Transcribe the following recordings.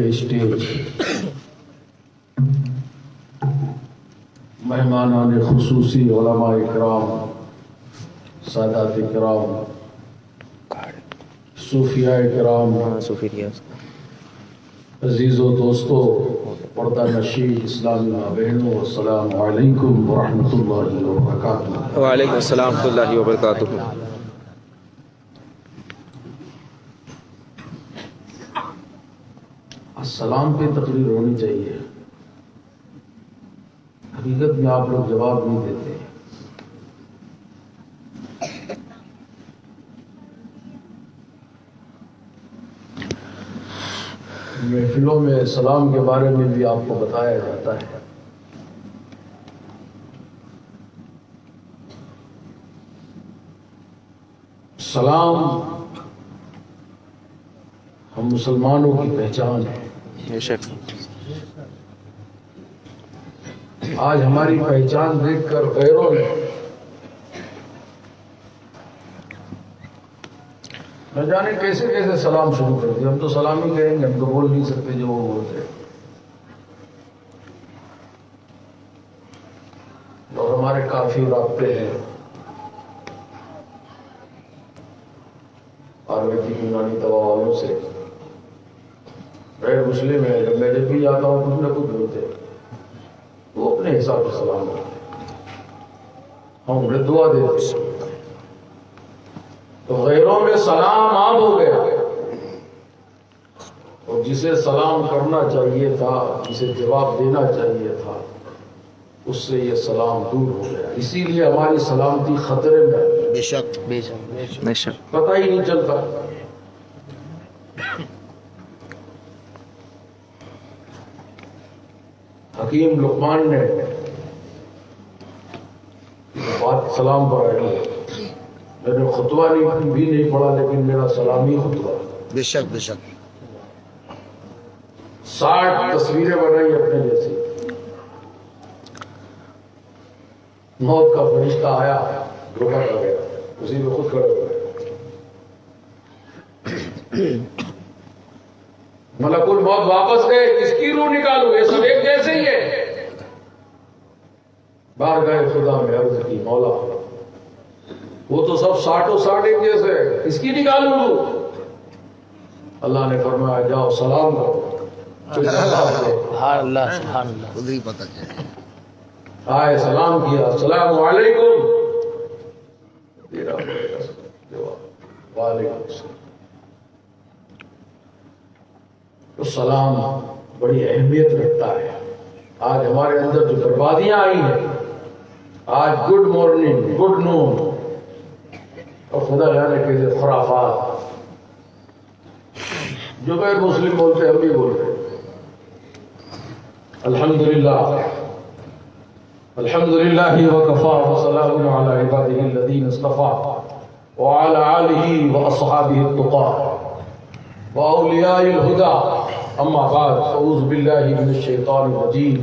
Stage مہمانان خصوصی علماء اکرام، سادات اکرام، صوفیاء اکرام، عزیز و دوستو، پردہ نشین اسلامی بہنوں، السلام علیکم ورحمۃ اللہ وبرکاتہ۔ وعلیکم السلام ورحمۃ اللہ وبرکاتہ۔ سلام پہ تقریر ہونی چاہیے، حقیقت میں آپ لوگ جواب نہیں دیتے۔ محفلوں میں سلام کے بارے میں بھی آپ کو بتایا جاتا ہے۔ سلام ہم مسلمانوں کی پہچان ہے۔ بے شک آج ہماری پہچان دیکھ کر غیروں نے نہ جانے کیسے کیسے سلام شروع کر دیا۔ ہم تو سلام ہی کہیں گے، ہم تو بول نہیں سکتے جو وہ بولتے۔ اور ہمارے کافی رابطے ہیں آیورویدک یونانی دوا والوں سے، غیر مسلم ہے، جب میں جب بھی جاتا ہوں کچھ نہ کچھ بولتے ہیں، وہ اپنے حساب سے سلام کرتے ہیں، ہم انہیں دعا دیتے ہیں۔ تو غیروں میں سلام عام ہو گیا، اور جسے سلام کرنا چاہیے تھا، جسے جواب دینا چاہیے تھا، اس سے یہ سلام دور ہو گیا۔ اسی لیے ہماری سلامتی خطرے میں ہے۔ بے شک بے شک بے شک پتہ ہی نہیں چلتا۔ حکیم لقمان نے بات سلام پر آئی ہے، میں نے خطبہ بھی نہیں پڑھا، لیکن میرا سلامی خطبہ۔ بے شک بے شک 60 تصویریں بنائی اپنے جیسی۔ موت کا فرشتہ آیا، دھوکہ کر گیا، اسی میں خود کھڑے ہو گئے۔ ملک الموت واپس گئے، کس کی روح نکالو، یہ سب ایک جیسے ہی ہے۔ بارگاہ خدا میں عرض کی، مولا وہ تو سب 60 ایک جیسے ہے، اس کی نکالوں روح؟ اللہ نے فرمایا جاؤ سلام کرو۔ سبحان اللہ سبحان اللہ۔ خود ہی پتہ چلے۔ آئے سلام کیا، السلام علیکم، وعلیکم السلام۔ تو سلام بڑی اہمیت رکھتا ہے۔ آج ہمارے اندر جو بربادیاں آئی ہیں، آج گڈ مارننگ، گڈ نون، اور خدا جانے کے خرافات جو غیر مسلم بولتے ہم بھی بولتے۔ الحمدللہ الحمدللہ وکفا وسلام علی عبادہ الذین اصطفى وعلی آلہ واصحابہ التقى واولیاء الہدى، اما بعد، اعوذ باللہ من الشیطان الرجیم،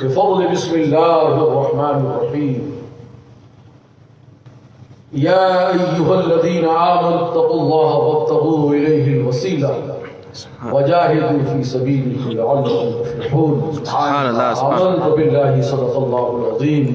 بفضل بسم اللہ الرحمن الرحیم۔ یا ایہا الذین آمنوا اتقوا اللہ وابتغوا الیہ الوسیلہ وجاہدوا فی سبیلہ لعلکم تفلحون۔ سبحان اللہ سبحان اللہ۔ آمنت باللہ صدق اللہ العظیم۔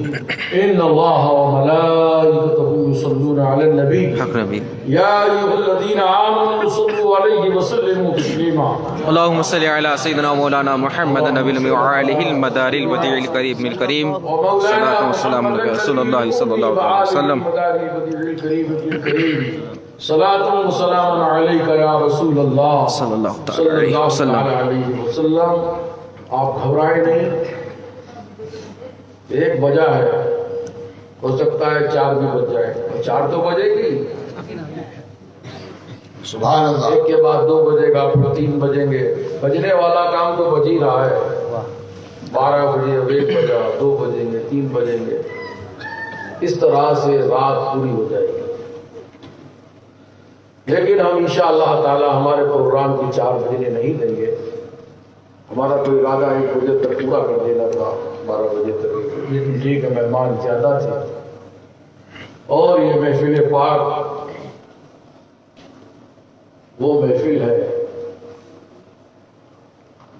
ان اللہ وملائکتہ یصلون علی النبی حق نبی۔ یا ایہا الذین آمنوا صلوا علیہ وسلموا تسلیما۔ اللہم صلی علی سیدنا مولانا محمد نبی الامی وعلہ المدار الودیع القریب من الکریم، صلاۃ و سلام علی رسول اللہ صلی اللہ علیہ وسلم۔ صلاۃ و سلام علیک یا رسول اللہ صلی اللہ تعالی علیہ وسلم۔ آپ گھبرائے نہیں، 1 بجا ہے، ہو سکتا ہے 4 بھی بج جائے، اور 4 تو بجے گی، سبحان اللہ۔ 1 کے بعد 2 بجے گا، پھر 3 بجیں گے، بجنے والا کام تو بج ہی رہا ہے۔ 12 بجے، اب 1 بجا، 2 بجیں گے، 3 بجیں گے، اس طرح سے رات پوری ہو جائے گی۔ لیکن ہم انشاءاللہ تعالی ہمارے پروگرام کی 4 بجنے نہیں دیں گے، ہم ہمارا تو ارادہ 1 بجے تک پورا کر دینا تھا، 12 بجے تک، لیکن ٹھیک ہے مہمان زیادہ تھے۔ اور یہ محفل پاک وہ محفل ہے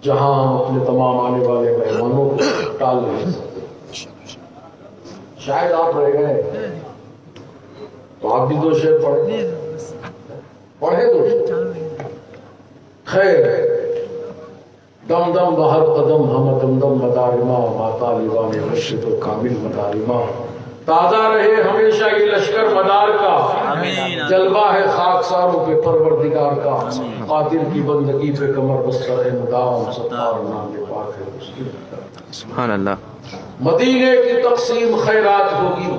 جہاں ہم اپنے تمام آنے والے مہمانوں کو ٹال نہیں سکتے۔ شاید آپ رہ گئے تو آپ بھی 2 شعر پڑھے 2 شعر۔ خیر، دم دم بہر قدم ہم دم دم مدارما ماتا لیوان رشد و کامل مدارما۔ تازہ رہے ہمیشہ یہ لشکر مدار کا، جلوہ ہے خاکساروں پہ پروردگار کا، قادر کی بندگی پہ کمر بستر ہے مدام، ستار نام پاک ہے اس کی۔ سبحان اللہ۔ مدینے کی تقسیم خیرات ہوگی،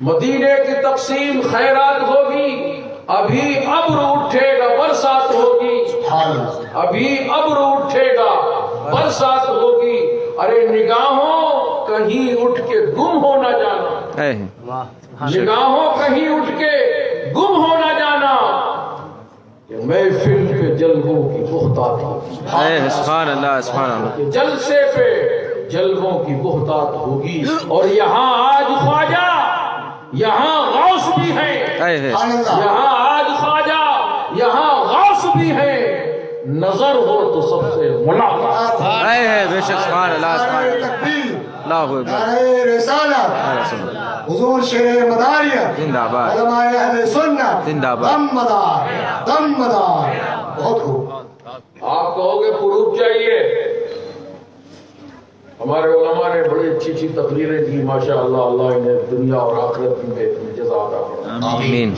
مدینے کی تقسیم خیرات ہوگی، ابھی ابر اٹھے گا برسات ہوگی، ابھی ابر اٹھے گا برسات ہوگی۔ ارے نگاہوں کہیں اٹھ کے گم ہو نہ جانا، نگاہوں کہیں اٹھ کے گم ہو نہ جانا، محفل پہ جلووں کی بہتات ہوگی۔ سبحان اللہ، سبحان اللہ۔ جلسے پہ جلووں کی بہتات ہوگی، اور یہاں آج خواجہ، یہاں غوث بھی ہیں، یہاں آج خواجہ، یہاں غوث بھی ہیں، نظر ہو تو سب سے ملاقات۔ بے شک، سبحان اللہ، سبحان اللہ، اللہ اکبر۔ رسالت حضور شیر مداریت زندہ باد، علماء اہل سنت زندہ باد۔ دم مدار، دم مدار۔ بہت خوب۔ آپ کہو گے پروف چاہیے، ہمارے علماء نے بڑی اچھی اچھی تقریریں کی ماشاءاللہ، اللہ انہیں دنیا اور آخرت میں جزا عطا فرمائے، آمین۔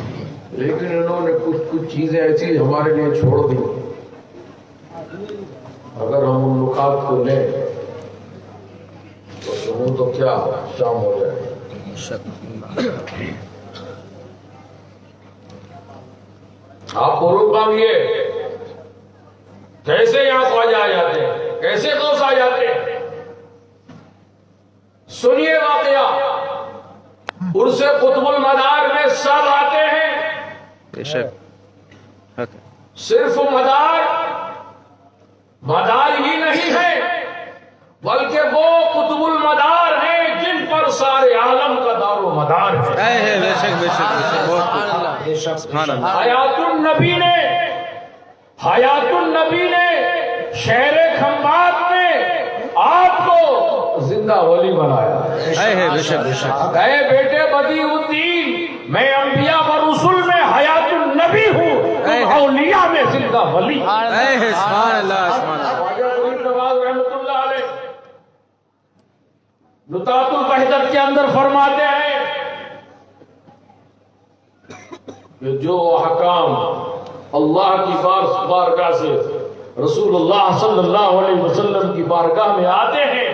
لیکن انہوں نے کچھ چیزیں ایسی ہمارے لیے چھوڑ دی۔ اگر ہم ان نکات کو لیں تو کیا شام ہو جائے۔ آپ پروف مانگیے، کیسے یہاں خواجہ آ جاتے ہیں، کیسے غوث آ جاتے ہیں؟ سنیے واقعہ، عرس قطب المدار میں سب آتے ہیں، بے شک۔ صرف مدار ہی نہیں ہے، بلکہ وہ قطب المدار ہیں جن پر سارے عالم کا دار و مدار ہے۔ بے شک، بے شک، بے شک، سبحان اللہ۔ حیات النبی نے شہر کھمبات میں آپ کو زندہ ولی بنایا۔ بے شک، بے شک۔ اے بیٹے بدیع الدین، میں انبیاء و رسول میں حیات النبی ہوں، تم اولیاء میں زندہ ولی۔ سبحان اللہ، سبحان اللہ۔ خواجہ فرید نواز رحمۃ اللہ علیہ نطاط الوحدت کے اندر فرماتے ہیں کہ جو احکام اللہ کی بارگاہ سے رسول اللہ صلی اللہ علیہ وسلم کی بارگاہ میں آتے ہیں،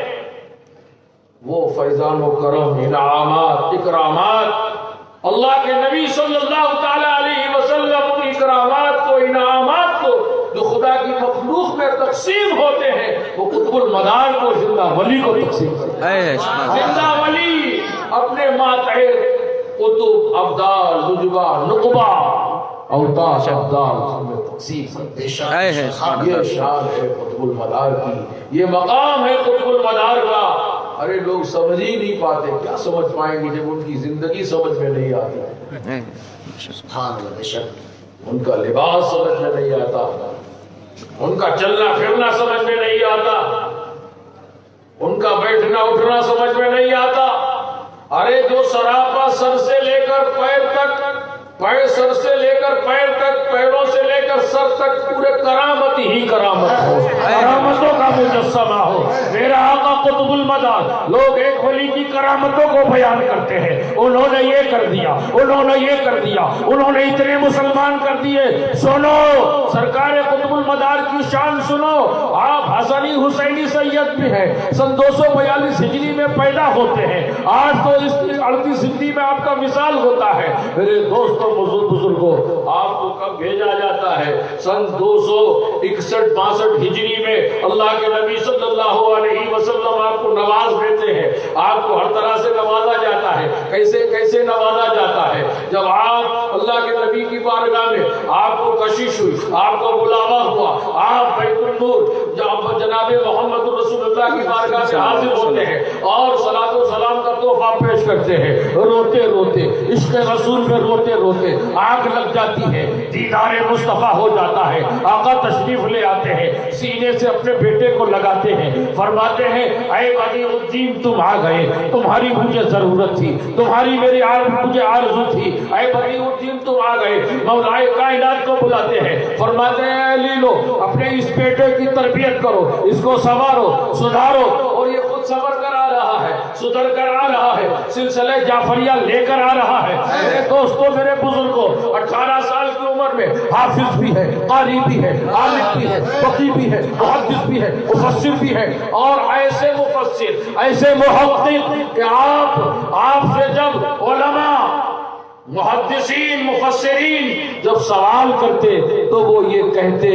وہ فیضان و کرم، انعامات، اکرامات، اللہ کے نبی صلی اللہ تعالی علیہ وسلم کی اکرامات کو، انعامات کو جو خدا کی مخلوق میں تقسیم ہوتے ہیں، وہ قطب المدار کو، زندہ ولی کو تقسیم کرتے ہیں۔ زندہ ولی اپنے ماتحت قطب، ابدال، نجبہ، نقبہ، اوتاش، ابدال میں تقسیم کرتے ہیں۔ یہ شان ہے قطب المدار کی، یہ مقام ہے قطب المدار کا۔ ارے لوگ سمجھ ہی نہیں پاتے، کیا سمجھ پائیں گے جب ان کی زندگی سمجھ میں نہیں آتی، ان کا لباس سمجھ میں نہیں آتا، ان کا چلنا پھرنا سمجھ میں نہیں آتا، ان کا بیٹھنا اٹھنا سمجھ میں نہیں آتا۔ ارے جو سراپا سر سے لے کر پیر تک، سر سے لے کر پیر تک، پیروں سے لے کر سر تک پورے کرامت ہی کرامت ہو، کرامتوں کا مجسمہ ہو میرا آقا قطب المدار۔ لوگ ایک ولی کی کرامتوں کو بیان کرتے ہیں، انہوں نے یہ کر دیا، انہوں نے یہ کر دیا، انہوں نے اتنے مسلمان کر دیے۔ سنو سرکار قطب المدار کی شان سنو۔ آپ حسنی حسینی سید بھی ہیں، سن 242 ہجری میں پیدا ہوتے ہیں، آج تو 38 ہجری میں آپ کا وصال ہوتا ہے۔ میرے دوستوں بزرگوں، آپ کو کب بھیجا جاتا ہے؟ سن 261-62 ہجری میں اللہ کے نبی صلی اللہ علیہ وسلم آپ کو نواز دیتے ہیں، آپ کو ہر طرح سے نوازا جاتا ہے۔ کیسے کیسے نوازا جاتا ہے؟ جب آپ اللہ کے نبی کی بارگاہ میں آپ کو کشش ہوئی، آپ کو بلاوا ہوا، آپ بیت النور جناب محمد رسول اللہ کی بارگاہ میں حاضر ہوتے ہیں اور صلاۃ و سلام کا تحفہ پیش کرتے ہیں، روتے روتے عشق رسول میں روتے روتے آگ لگ جاتی ہے، دیدار مصطفیٰ ہو جاتا ہے، آقا تشریف لے آتے ہیں، سینے سے اپنے بیٹے کو لگاتے ہیں، فرماتے ہیں اے بدیع الدین تم آ گئے، تمہاری مجھے ضرورت تھی، تمہاری مجھے آرزو تھی، اے بدیع الدین تم آ گئے۔ مولائے کائنات کو بلاتے ہیں، فرماتے ہیں اے لیلو اپنے اس بیٹے کی تربیت کرو، اس کو سنوارو سدھارو، اور یہ خود سنور کر آ رہا ہے، سدھر کر آ رہا ہے، سلسلہ جعفریہ لے کر آ رہا ہے۔ میرے دوستوں میرے بزرگوں، 18 سال کی عمر میں حافظ بھی ہے، قاری بھی ہے، عالم بھی ہے، فقیہ بھی ہے، محدث بھی ہے، مفسر بھی ہے، اور ایسے مفسر ایسے محقق کہ آپ سے جب علماء محدثین مفسرین جب سوال کرتے تو وہ یہ کہتے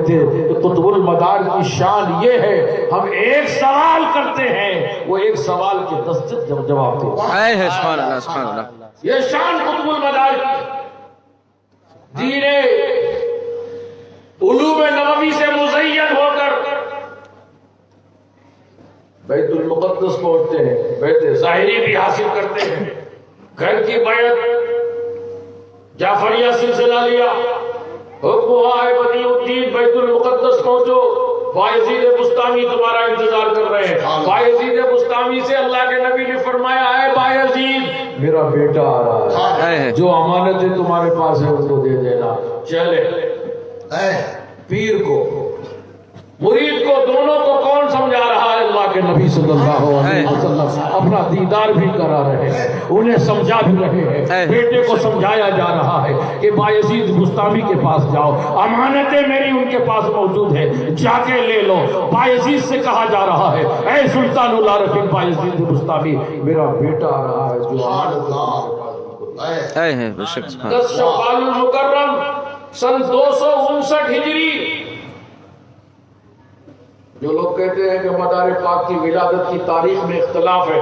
کہ قطب المدار کی شان یہ ہے ہم ایک سوال کرتے ہیں وہ ایک سوال کے 10 جواب دیتے ہیں۔ سبحان اللہ سبحان اللہ، یہ شان قطب المدار کی دین علوم نبوی سے مزین ہو کر بیت المقدس پہنچتے ہیں، بیت ظاہری بھی حاصل کرتے ہیں، گھر کی بیعت جعفریہ سلسلہ لیا، حکم ہوا ہے بدیع الدین بیت المقدس پہنچو، بایزید بستامی تمہارا انتظار کر رہے ہیں۔ بایزید بستامی سے اللہ کے نبی نے فرمایا اے بایزید میرا بیٹا آ رہا ہے، جو امانتیں تمہارے پاس ہے اس کو دے دینا۔ چلے پیر کو مرید کو دونوں کو کون سمجھا رہا ہے؟ اللہ کے نبی صلی اللہ علیہ وسلم اپنا دیدار بھی کرا رہے ہیں، انہیں سمجھا بھی رہے ہیں، بیٹے کو سمجھایا جا رہا ہے کہ بایزید بستامی کے پاس جاؤ، امانتیں میری ان کے پاس موجود ہیں، جا کے لے لو۔ بایزید سے کہا جا رہا ہے اے سلطان العارفین بایزید بستامی میرا بیٹا آ رہا ہے جو امانت 10 شوال المکرم سن 259 ہجری۔ جو لوگ کہتے ہیں کہ مدار پاک کی ولادت کی تاریخ میں اختلاف ہے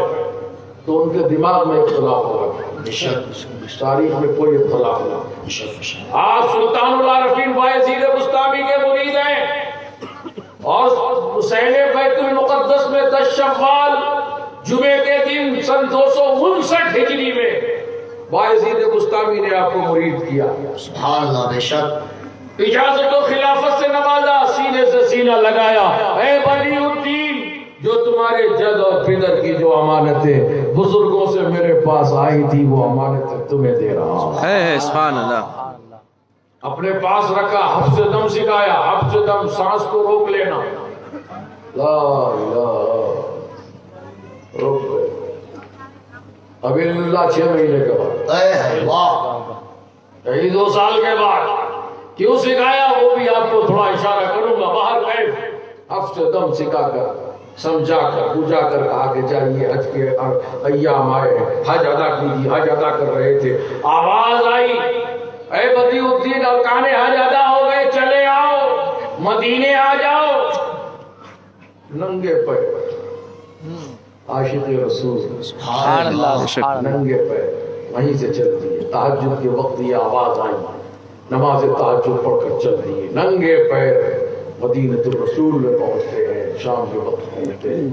تو ان کے دماغ میں اختلاف ہوگا، تاریخ میں کوئی اختلاف نہیں۔ آپ سلطان العارفین بایزید بستامی کے مرید ہیں اور حسین بیت المقدس میں 10 شوال جمعے کے دن سن 259 ہجری میں بایزید بستامی نے آپ کو مرید کیا۔ سبحان اللہ، بے شک اجازت و خلافت سے نوازا، سینے سے سینہ لگایا، اے بدیع الدین جو تمہارے جد اور پدر کی جو امانتیں بزرگوں سے میرے پاس آئی تھی وہ امانتیں تمہیں دے رہا ہوں۔ سبحان اللہ، اپنے پاس رکھا، حفظ دم سکھایا، حفظ دم سانس کو روک لینا، لا الہ روک گئے۔ ابھی اللہ 6 مہینے کے بعد، 2 سال کے بعد کیوں سکھایا وہ بھی آپ کو تھوڑا اشارہ کروں گا۔ باہر گئے، حفظ دم سکھا کر سمجھا کر بجھا کر کہا کہ جائیے حج کے ایام آئے ہیں، حج ادا کیجیے، حج ادا کر رہے تھے، آواز آئی اے بدیع الدین ارکان حج ادا ہو گئے، چلے آؤ مدینے آ جاؤ۔ ننگے پیر عاشق رسول ننگے پیر وہیں سے چلتی ہے، تہجد کے وقت یہ آواز آئی، نماز تہجد پڑھ کر چل دیے، ننگے پیر مدینۃ الرسول میں پہنچتے ہیں، شام کے وقت پہنچتے ہیں،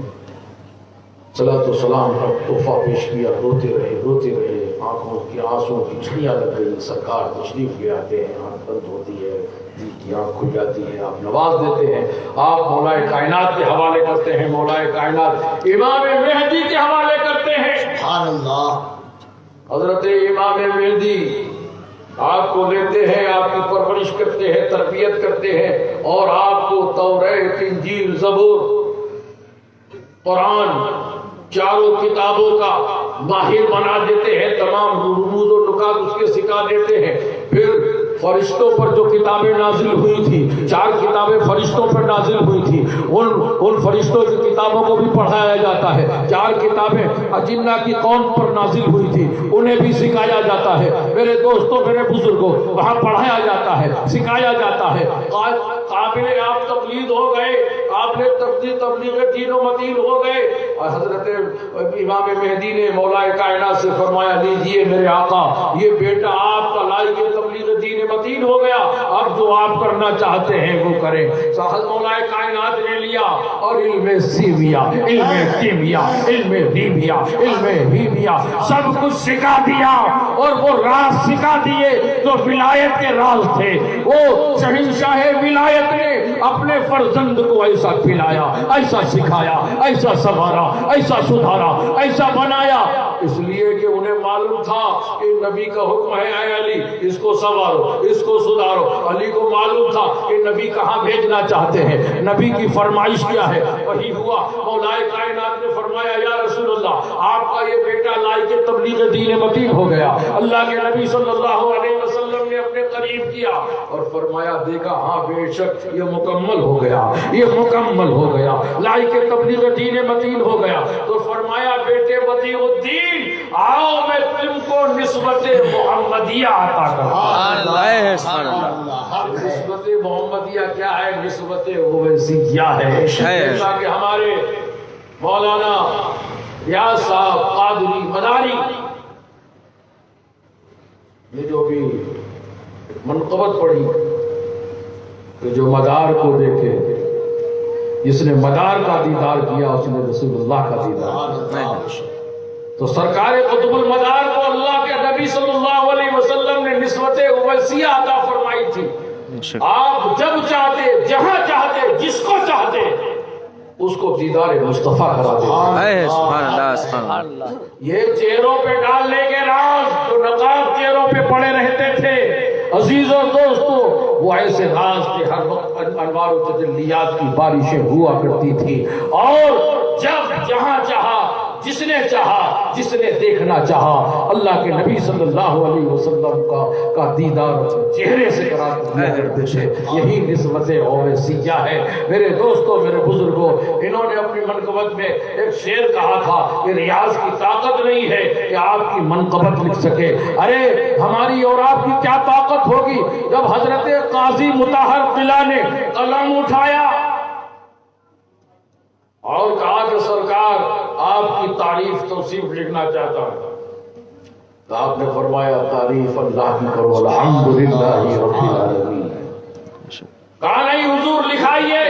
صلاۃ و سلام کا تحفہ پیش کیا، روتے رہے، آنکھوں کی آنسوں کی جھڑیاں لگ گئی، سرکار تشریف لے آتے ہیں، آنکھ بند ہوتی ہے، دل کی آنکھ کھل جاتی ہے، آپ نواز دیتے ہیں، آپ مولائے کائنات کے حوالے کرتے ہیں، مولائے کائنات امام مہدی کے حوالے کرتے ہیں۔ سبحان اللہ، حضرت امام مہدی آپ کو لیتے ہیں، آپ کی پرورش کرتے ہیں، تربیت کرتے ہیں، اور آپ کو توریت، انجیل، زبور، قرآن چاروں کتابوں کا ماہر بنا دیتے ہیں، تمام رموز و نکات اس کے سکھا دیتے ہیں۔ پھر فرشتوں پر جو کتابیں نازل ہوئی تھی، 4 کتابیں فرشتوں پر نازل ہوئی تھی، ان فرشتوں کی کتابوں کو بھی پڑھایا جاتا ہے۔ 4 کتابیں اجنہ کی قوم پر نازل ہوئی تھی، انہیں بھی سکھایا جاتا ہے۔ میرے دوستوں، میرے بزرگوں، وہاں پڑھایا جاتا ہے، سکھایا جاتا ہے۔ قابل آپ تقلید ہو گئے، آپ نے تبلیغ دین و متین ہو گئے. اور حضرت امام مہدی نے مولا کائنات سے فرمایا لیجیے میرے آقا یہ بیٹا آپ کا لائق تبلیغ دین متین ہو گیا, اب جو آپ کرنا چاہتے ہیں وہ کریں. مولا کائنات نے لیا اور علم سیمیا, علم کیمیا, علم لیمیا, علم ہیمیا سب کچھ سکھا دیا, اور وہ راز سکھا دیے جو ولایت کے راز تھے. وہ شہنشاہ ولایت نے اپنے فرزند کو ایسا کھلایا, ایسا سکھایا, ایسا سنوارا, ایسا سدھارا, ایسا بنایا, اس لیے کہ انہیں معلوم تھا کہ نبی کا حکم ہے اے علی اس کو سنوارو, اس کو سدھارو. علی کو معلوم تھا کہ نبی کہاں بھیجنا چاہتے ہیں, نبی کی فرمائش کیا ہے. وہی ہوا, مولا کائنات نے فرمایا یا رسول اللہ آپ کا یہ بیٹا لائق تبلیغ دین متین ہو گیا. اللہ کے نبی صلی اللہ علیہ وسلم نے اپنے قریب کیا اور فرمایا دیکھا ہاں بے شک یہ مکمل ہو گیا, یہ مکمل ہو گیا, لائق تبلیغ دین متین ہو گیا. تو فرمایا بیٹے بدیع الدین آؤ میں تم کو نسبت محمدیہ عطا کرتا ہوں. نسبت محمدیہ کیا ہے؟ نسبت اویسیہ ہے. جیسا کہ ہمارے مولانا ریاض صاحب قادری مداری یہ جو بھی منقبت پڑھی کہ جو مدار کو دیکھے, جس نے مدار کا دیدار کیا اس نے رسول اللہ کا دیدار. تو سرکار قطب المدار کو اللہ کے نبی صلی اللہ علیہ وسلم نے نسبت اویسیہ عطا فرمائی تھی. آپ جب چاہتے, جہاں چاہتے, جس کو چاہتے اس کو دیدار مصطفیٰ کرا دیتے. سبحان اللہ. یہ چہروں پہ ڈالنے کے راز جو نقاب چہروں پہ پڑے رہتے تھے عزیزوں دوستوں, وہ ایسے راز کے ہر وقت انوار و تجلیات کی بارشیں ہوا کرتی تھی. اور جب جہاں چاہا, جس نے چاہا, جس نے دیکھنا چاہا اللہ کے نبی صلی اللہ علیہ وسلم کا دیدار چہرے سے کرتے تھے. یہی نسبت اویسیہ ہے. میرے دوستوں, میرے بزرگوں, انہوں نے اپنی منقبت میں ایک شعر کہا تھا کہ ریاض کی طاقت نہیں ہے کہ آپ کی منقبت لکھ سکے. ارے ہماری اور آپ کی کیا طاقت ہوگی جب حضرت قاضی مطہر قلعہ نے قلم اٹھایا اور کہا کہ سرکار آپ کی تعریف توصیف لکھنا چاہتا ہے, تو آپ نے فرمایا تعریف اللہ کی کرو الحمدللہ رب العالمین. کہا نہیں حضور لکھائیے,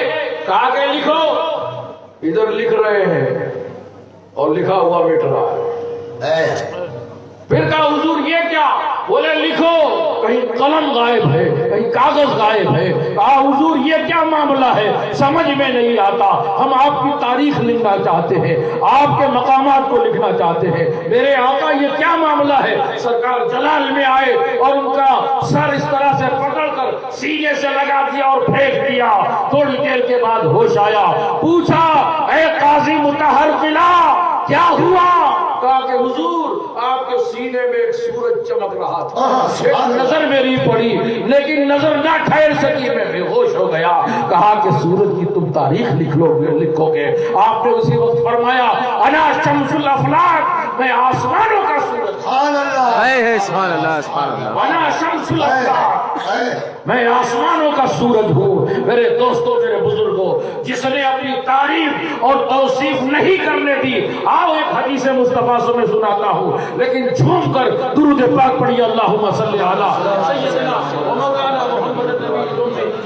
کہا کہ لکھو. ادھر لکھ رہے ہیں اور لکھا ہوا مٹ رہا ہے. پھر کہا حضور یہ کیا؟ بولے لکھو. کہیں قلم غائب ہے, کہیں کاغذ غائب ہے. کہا حضور یہ کیا معاملہ ہے, سمجھ میں نہیں آتا. ہم آپ کی تاریخ لکھنا چاہتے ہیں, آپ کے مقامات کو لکھنا چاہتے ہیں. میرے آقا یہ کیا معاملہ ہے؟ سرکار جلال میں آئے اور ان کا سر اس طرح سے پکڑ کر سینے سے لگا دیا اور پھینک دیا. تھوڑی دیر کے بعد ہوش آیا, پوچھا اے قاضی مطہر قلعہ کیا ہوا؟ کہا کہ حضور آپ کے سینے میں ایک سورج چمک رہا تھا, ایک نظر میری پڑی لیکن نظر نہ ٹھہر سکی, میں بے ہوش ہو گیا. کہا کہ سورج کی تم تاریخ لکھو گے. آپ نے اسی وقت فرمایا انا شمس الافلاک, میں آسمانوں کا سورج. سبحان اللہ, سبحان اللہ, سبحان اللہ. انا شمس الافلاک, میں آسمانوں کا سورج ہوں. میرے دوستوں, میرے بزرگوں, جس نے اپنی تعریف اور توصیف نہیں کرنے دی, آؤ ایک حدیث مصطفیٰ سے میں سناتا ہوں, لیکن جھوم کر درود پاک پڑھیے اللہم صلی علی سیدنا و مولانا محمد النبی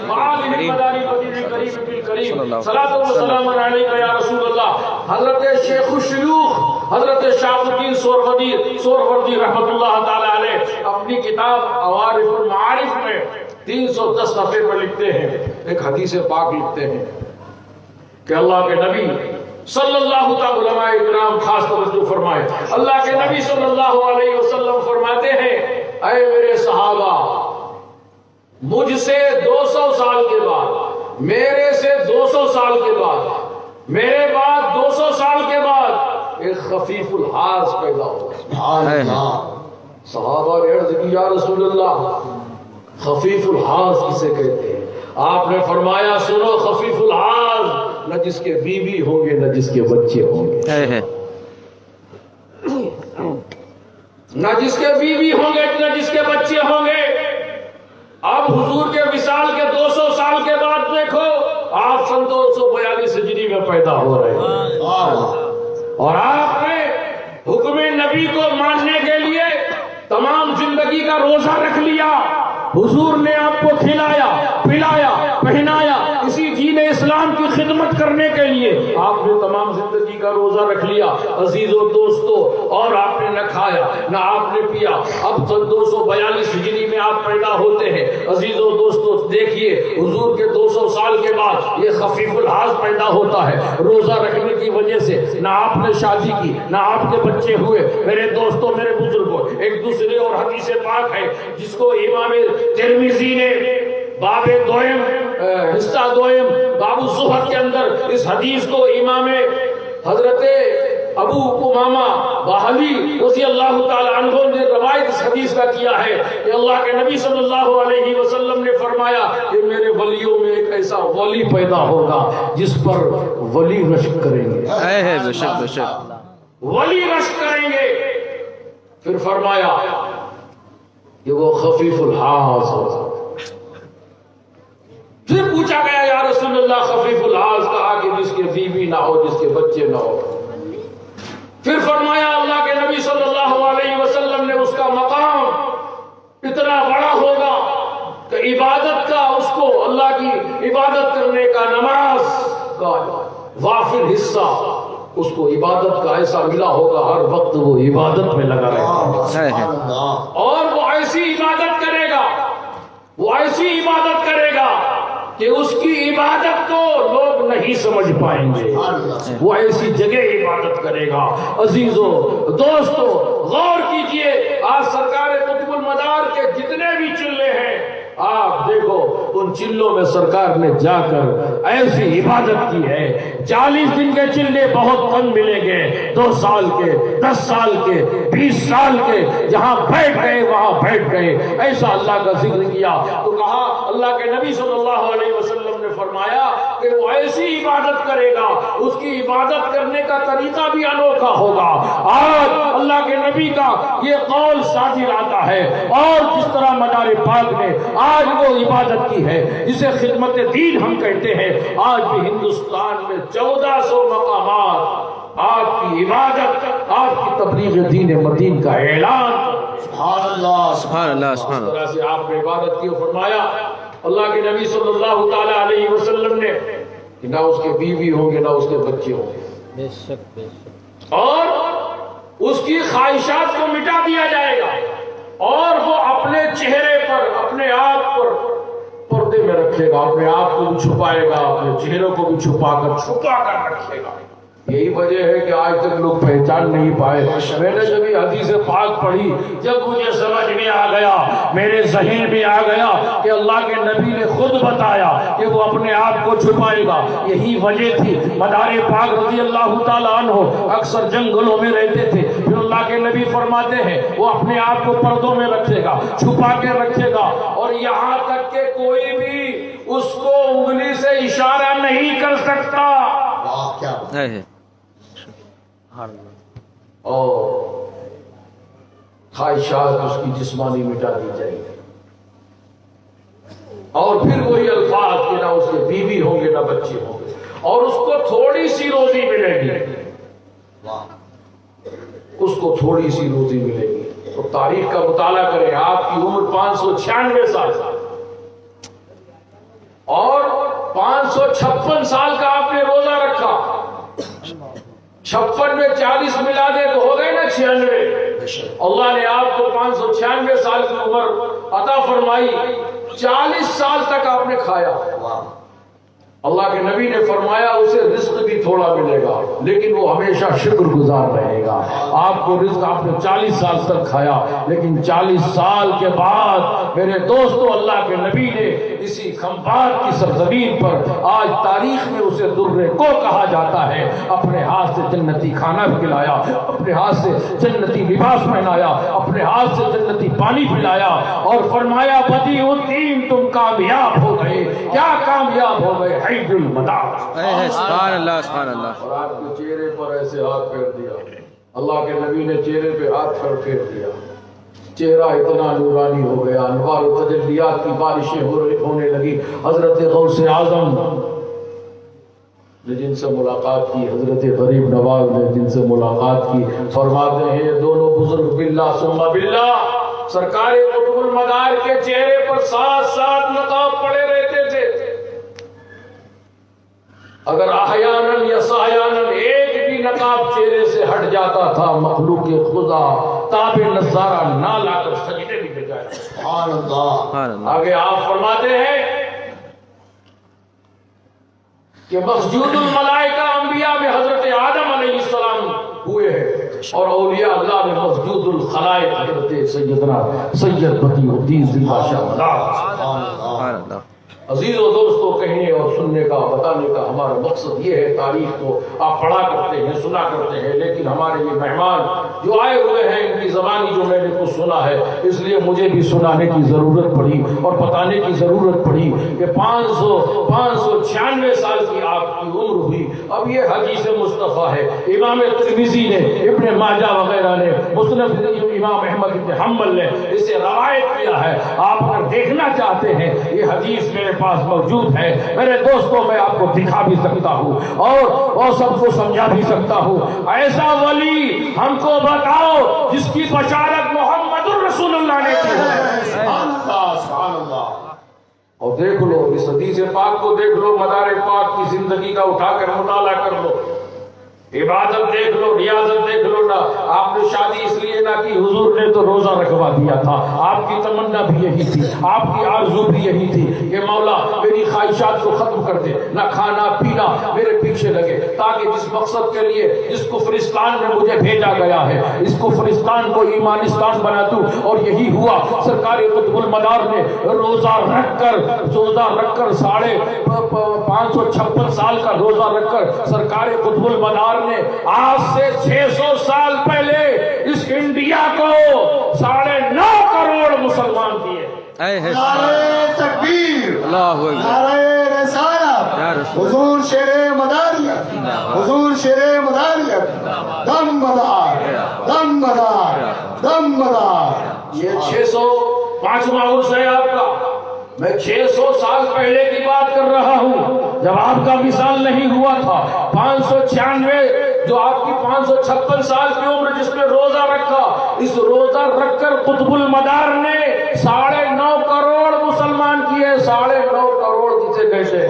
وآلہ المداری المدین الکریم بالکریم صلاۃ و سلام علیک یا رسول اللہ. حضرت شیخ الشیوخ حضرت شاہ الدین سہروردی رحمۃ اللہ تعالی علیہ اپنی کتاب عوارف المعارف میں 310 صفحے پر لکھتے ہیں, ایک حدیث پاک لکھتے ہیں کہ اللہ کے نبی صلی اللہ تعالی علماء اکرام خاص توجہ فرمائے, اللہ کے نبی صلی اللہ علیہ وسلم فرماتے ہیں اے میرے صحابہ, مجھ سے 200 سال کے بعد, میرے سے 200 سال کے بعد, میرے بعد 200 سال کے بعد ایک خفیف الحاظ پیدا ہوگا. سبحان اللہ. صحابہ نے عرض کی یا رسول اللہ خفیف الحاظ کسے کہتے ہیں؟ آپ نے فرمایا سنو, خفیف الحاظ نہ جس کے بیوی ہوں گے نہ جس کے بچے ہوں گے, نہ جس کے بیوی ہوں گے نہ جس کے بچے ہوں گے. اب حضور کے وصال کے 200 سال کے بعد دیکھو آپ سن 242 ہجری میں پیدا ہو رہے ہیں، اور آپ نے حکم نبی کو ماننے کے لیے تمام زندگی کا روزہ رکھ لیا. حضور نے آپ کو کھلایا پلایا پہنایا اسی دین اسلام کی خدمت کرنے کے لیے. آپ نے تمام زندگی کا روزہ رکھ لیا عزیزو دوستو، اور آپ نے نہ کھایا نہ آپ نے پیا. اب 242 ہجری میں آپ پیدا ہوتے ہیں. عزیزو دوستو دیکھیے، حضور کے 200 سال کے بعد یہ خفیف الحاظ پیدا ہوتا ہے روزہ رکھنے کی وجہ سے. نہ آپ نے شادی کی نہ آپ کے بچے ہوئے. میرے دوستو میرے بزرگوں، ایک دوسرے اور حدیث پاک ہے جس کو امام ترمذی نے باب دوئم حصہ دوئم باب الزہد کے اندر اس حدیث کو امام حضرت ابو امامہ باہلی رضی اللہ تعالی عنہ نے روایت اس حدیث کا کیا ہے کہ اللہ کے نبی صلی اللہ علیہ وسلم نے فرمایا کہ میرے ولیوں میں ایک ایسا ولی پیدا ہوگا جس پر ولی رشک کریں گے. بے شک بے شک ولی رشک کریں گے. پھر فرمایا کہ وہ خفیف الحاظ ہوگا. پھر پوچھا گیا یا رسول اللہ خفیف الحاظ، کہا کہ جس کے بیوی نہ ہو جس کے بچے نہ ہو. پھر فرمایا اللہ کے نبی صلی اللہ علیہ وسلم نے اس کا مقام اتنا بڑا ہوگا کہ عبادت کا اس کو اللہ کی عبادت کرنے کا نماز کا وافر حصہ اس کو عبادت کا ایسا ملا ہوگا، ہر وقت وہ عبادت میں لگا رہے گا. اور وہ ایسی عبادت کرے گا، وہ ایسی عبادت کرے گا کہ اس کی عبادت کو لوگ نہیں سمجھ پائیں گے. وہ ایسی جگہ عبادت کرے گا. عزیزو دوستو غور کیجئے، آج سرکار قطب المدار کے جتنے بھی چلے ہیں آپ دیکھو ان چلوں میں سرکار نے جا کر ایسی عبادت کی ہے. 40 دن کے چلے بہت کم ملیں گے، 2 سال کے 10 سال کے 20 سال کے، جہاں بیٹھ گئے وہاں بیٹھ گئے. ایسا اللہ کا ذکر کیا تو کہا اللہ کے نبی صلی اللہ علیہ وسلم نے فرمایا کہ وہ ایسی عبادت کرے گا، اس کی عبادت کرنے کا طریقہ بھی انوکھا ہوگا. آج اللہ کے نبی کا یہ قول صادر آتا ہے، اور جس طرح مدار پاک نے آج وہ عبادت کی ہے جسے خدمت دین ہم کہتے ہیں. آج بھی ہندوستان میں 1400 مقامات آپ کی عبادت، آپ کی تبلیغ دین مدین کا اعلان. سبحان اللہ سبحان اللہ سبحان اللہ. اس طرح سے آپ نے عبادت کی. فرمایا اللہ کے نبی صلی اللہ تعالی علیہ وسلم نے کہ نہ اس کے بیوی ہوں گے نہ اس کے بچے ہوں گے، بے شک بے شک، اور اس کی خواہشات کو مٹا دیا جائے گا، اور وہ اپنے چہرے پر اپنے آپ پر پردے میں رکھے گا، اپنے آپ کو بھی چھپائے گا، اپنے چہروں کو بھی چھپا کر رکھے گا. یہی وجہ ہے کہ آج تک لوگ پہچان نہیں پائے. میں نے جب یہ حدیث پاک پڑھی، جب مجھے سمجھ میں آ گیا، میرے ذہن میں آ گیا کہ اللہ کے نبی نے خود بتایا کہ وہ اپنے آپ کو چھپائے گا. یہی وجہ تھی مدار پاک رضی اللہ تعالیٰ عنہ اکثر جنگلوں میں رہتے تھے. پھر اللہ کے نبی فرماتے ہیں وہ اپنے آپ کو پردوں میں رکھے گا، چھپا کے رکھے گا، اور یہاں تک کہ کوئی بھی اس کو انگلی سے اشارہ نہیں کر سکتا. ہے اور خواہشات اس کی جسمانی مٹا دی جائے گی. اور پھر وہی الفاظ کہ نہ اس کے بیوی ہوں گے نہ بچے ہوں گے، اور اس کو تھوڑی سی روزی ملے گی. اس کو تھوڑی سی روزی ملے گی. تو تاریخ کا مطالعہ کریں، آپ کی عمر 596 سال اور 556 سال کا آپ نے روزہ رکھا. 56 میں 40 ملا دے تو ہو گئے نا 96. اللہ نے آپ کو 596 سال کی عمر عطا فرمائی. 40 سال تک آپ نے کھایا. اللہ کے نبی نے فرمایا اسے رزق بھی تھوڑا ملے گا لیکن وہ ہمیشہ شکر گزار رہے گا. آپ کو رزق آپ نے 40 سال تک کھایا، لیکن 40 سال کے بعد میرے دوستو اللہ کے نبی نے اسی کھمبات کی سرزمین پر آج تاریخ میں اسے درے کو کہا جاتا ہے، اپنے ہاتھ سے جنتی کھانا کھلایا، اپنے ہاتھ سے جنتی لباس پہنایا، اپنے ہاتھ سے جنتی پانی پلایا، اور فرمایا بدیع الدین تم کامیاب ہو گئے. کیا کامیاب ہو گئے؟ عید المدار. سبحان اللہ سبحان اللہ. اور آپ کے چہرے پر ایسے ہاتھ پھیر دیا. اللہ کے نبی نے چہرے پہ ہاتھ پھیر دیا. چہرہ اتنا نورانی ہو گیا، انوار و تجلیات کی بارشیں ہونے لگی. حضرت غوث اعظم نے جن سے ملاقات کی، حضرت غریب نواز نے جن سے ملاقات کی، فرماتے ہیں یہ دونوں بزرگ باللہ ثم باللہ سرکار قطب المدار کے چہرے پر 7 نقاب پڑے رہتے تھے. اگر احیاناً یا سایاناً ایک بھی نقاب چہرے سے ہٹ جاتا تھا، مخلوق خدا تاب نظارہ نہ لا کر سجدے بھی بجائے. سبحان اللہ. آگے آپ فرماتے ہیں کہ مسجود الملائکہ انبیاء میں حضرت آدم علیہ السلام ہوئے ہیں، اور اولیاء اللہ میں مسجود الخلائق حضرت سیدنا سید بدیع الدین ذلہ شاہ. عزیز و دوستو، کہنے اور سننے کا بتانے کا ہمارا مقصد یہ ہے. تاریخ کو آپ پڑھا کرتے ہیں، سنا کرتے ہیں، لیکن ہمارے یہ مہمان جو آئے ہوئے ہیں ان کی زبانی جو میں نے کچھ سنا ہے، اس لیے مجھے بھی سنانے کی ضرورت پڑی اور بتانے کی ضرورت پڑی کہ 596 سال کی آپ کی عمر ہوئی. اب یہ حدیث مصطفیٰ ہے. امام ترمذی نے، ابن ماجہ وغیرہ نے، مسند امام احمد بن حنبل نے اسے روایت کیا ہے. آپ اگر دیکھنا چاہتے ہیں یہ حدیث میرے پاس موجود ہے. میرے دوستوں، میں آپ کو دکھا بھی سکتا ہوں اور سب کو سمجھا بھی سکتا ہوں. ایسا ولی ہم کو بتاؤ جس کی بشارت محمد الرسول اللہ نے کی ہے. سبحان اللہ. اور دیکھ لو اس حدیث پاک کو، دیکھ لو مدار پاک کی زندگی کا اٹھا کر مطالعہ کر لو. عبادت دیکھ لو، ریاضت دیکھ لو. نہ آپ نے شادی اس لیے نہ کی، حضور نے تو روزہ رکھوا دیا تھا. آپ کی تمنا بھی یہی تھی، آپ کی آرزو بھی یہی تھی کہ مولا میری خواہشات کو ختم کر دے، نہ کھانا پینا میرے پیچھے لگے، تاکہ جس مقصد کے لیے جس کفرستان میں مجھے بھیجا گیا ہے اس کفرستان کو ایمانستان بنا دوں. اور یہی ہوا. سرکار قطب المدار نے روزہ رکھ کر 556 سال کا روزہ رکھ کر سرکار قطب المدار نے آج سے 600 سال پہلے اس انڈیا کو 9.5 کروڑ مسلمان کیے. نعرہ تکبیر، نعرہ رسالت، حضور شیر مداریت، حضور شیر مداریت، دم مدار، دم مدار، دم مدار. یہ 605واں عرص ہے آپ کا. میں 600 سال پہلے کی بات کر رہا ہوں جب آپ کا وصال نہیں ہوا تھا. 596 جو آپ کی 556 سال کی عمر جس میں روزہ رکھا، اس روزہ رکھ کر قطب المدار نے 9.5 کروڑ مسلمان کیے. 9.5 کروڑ کسے کہتے ہیں؟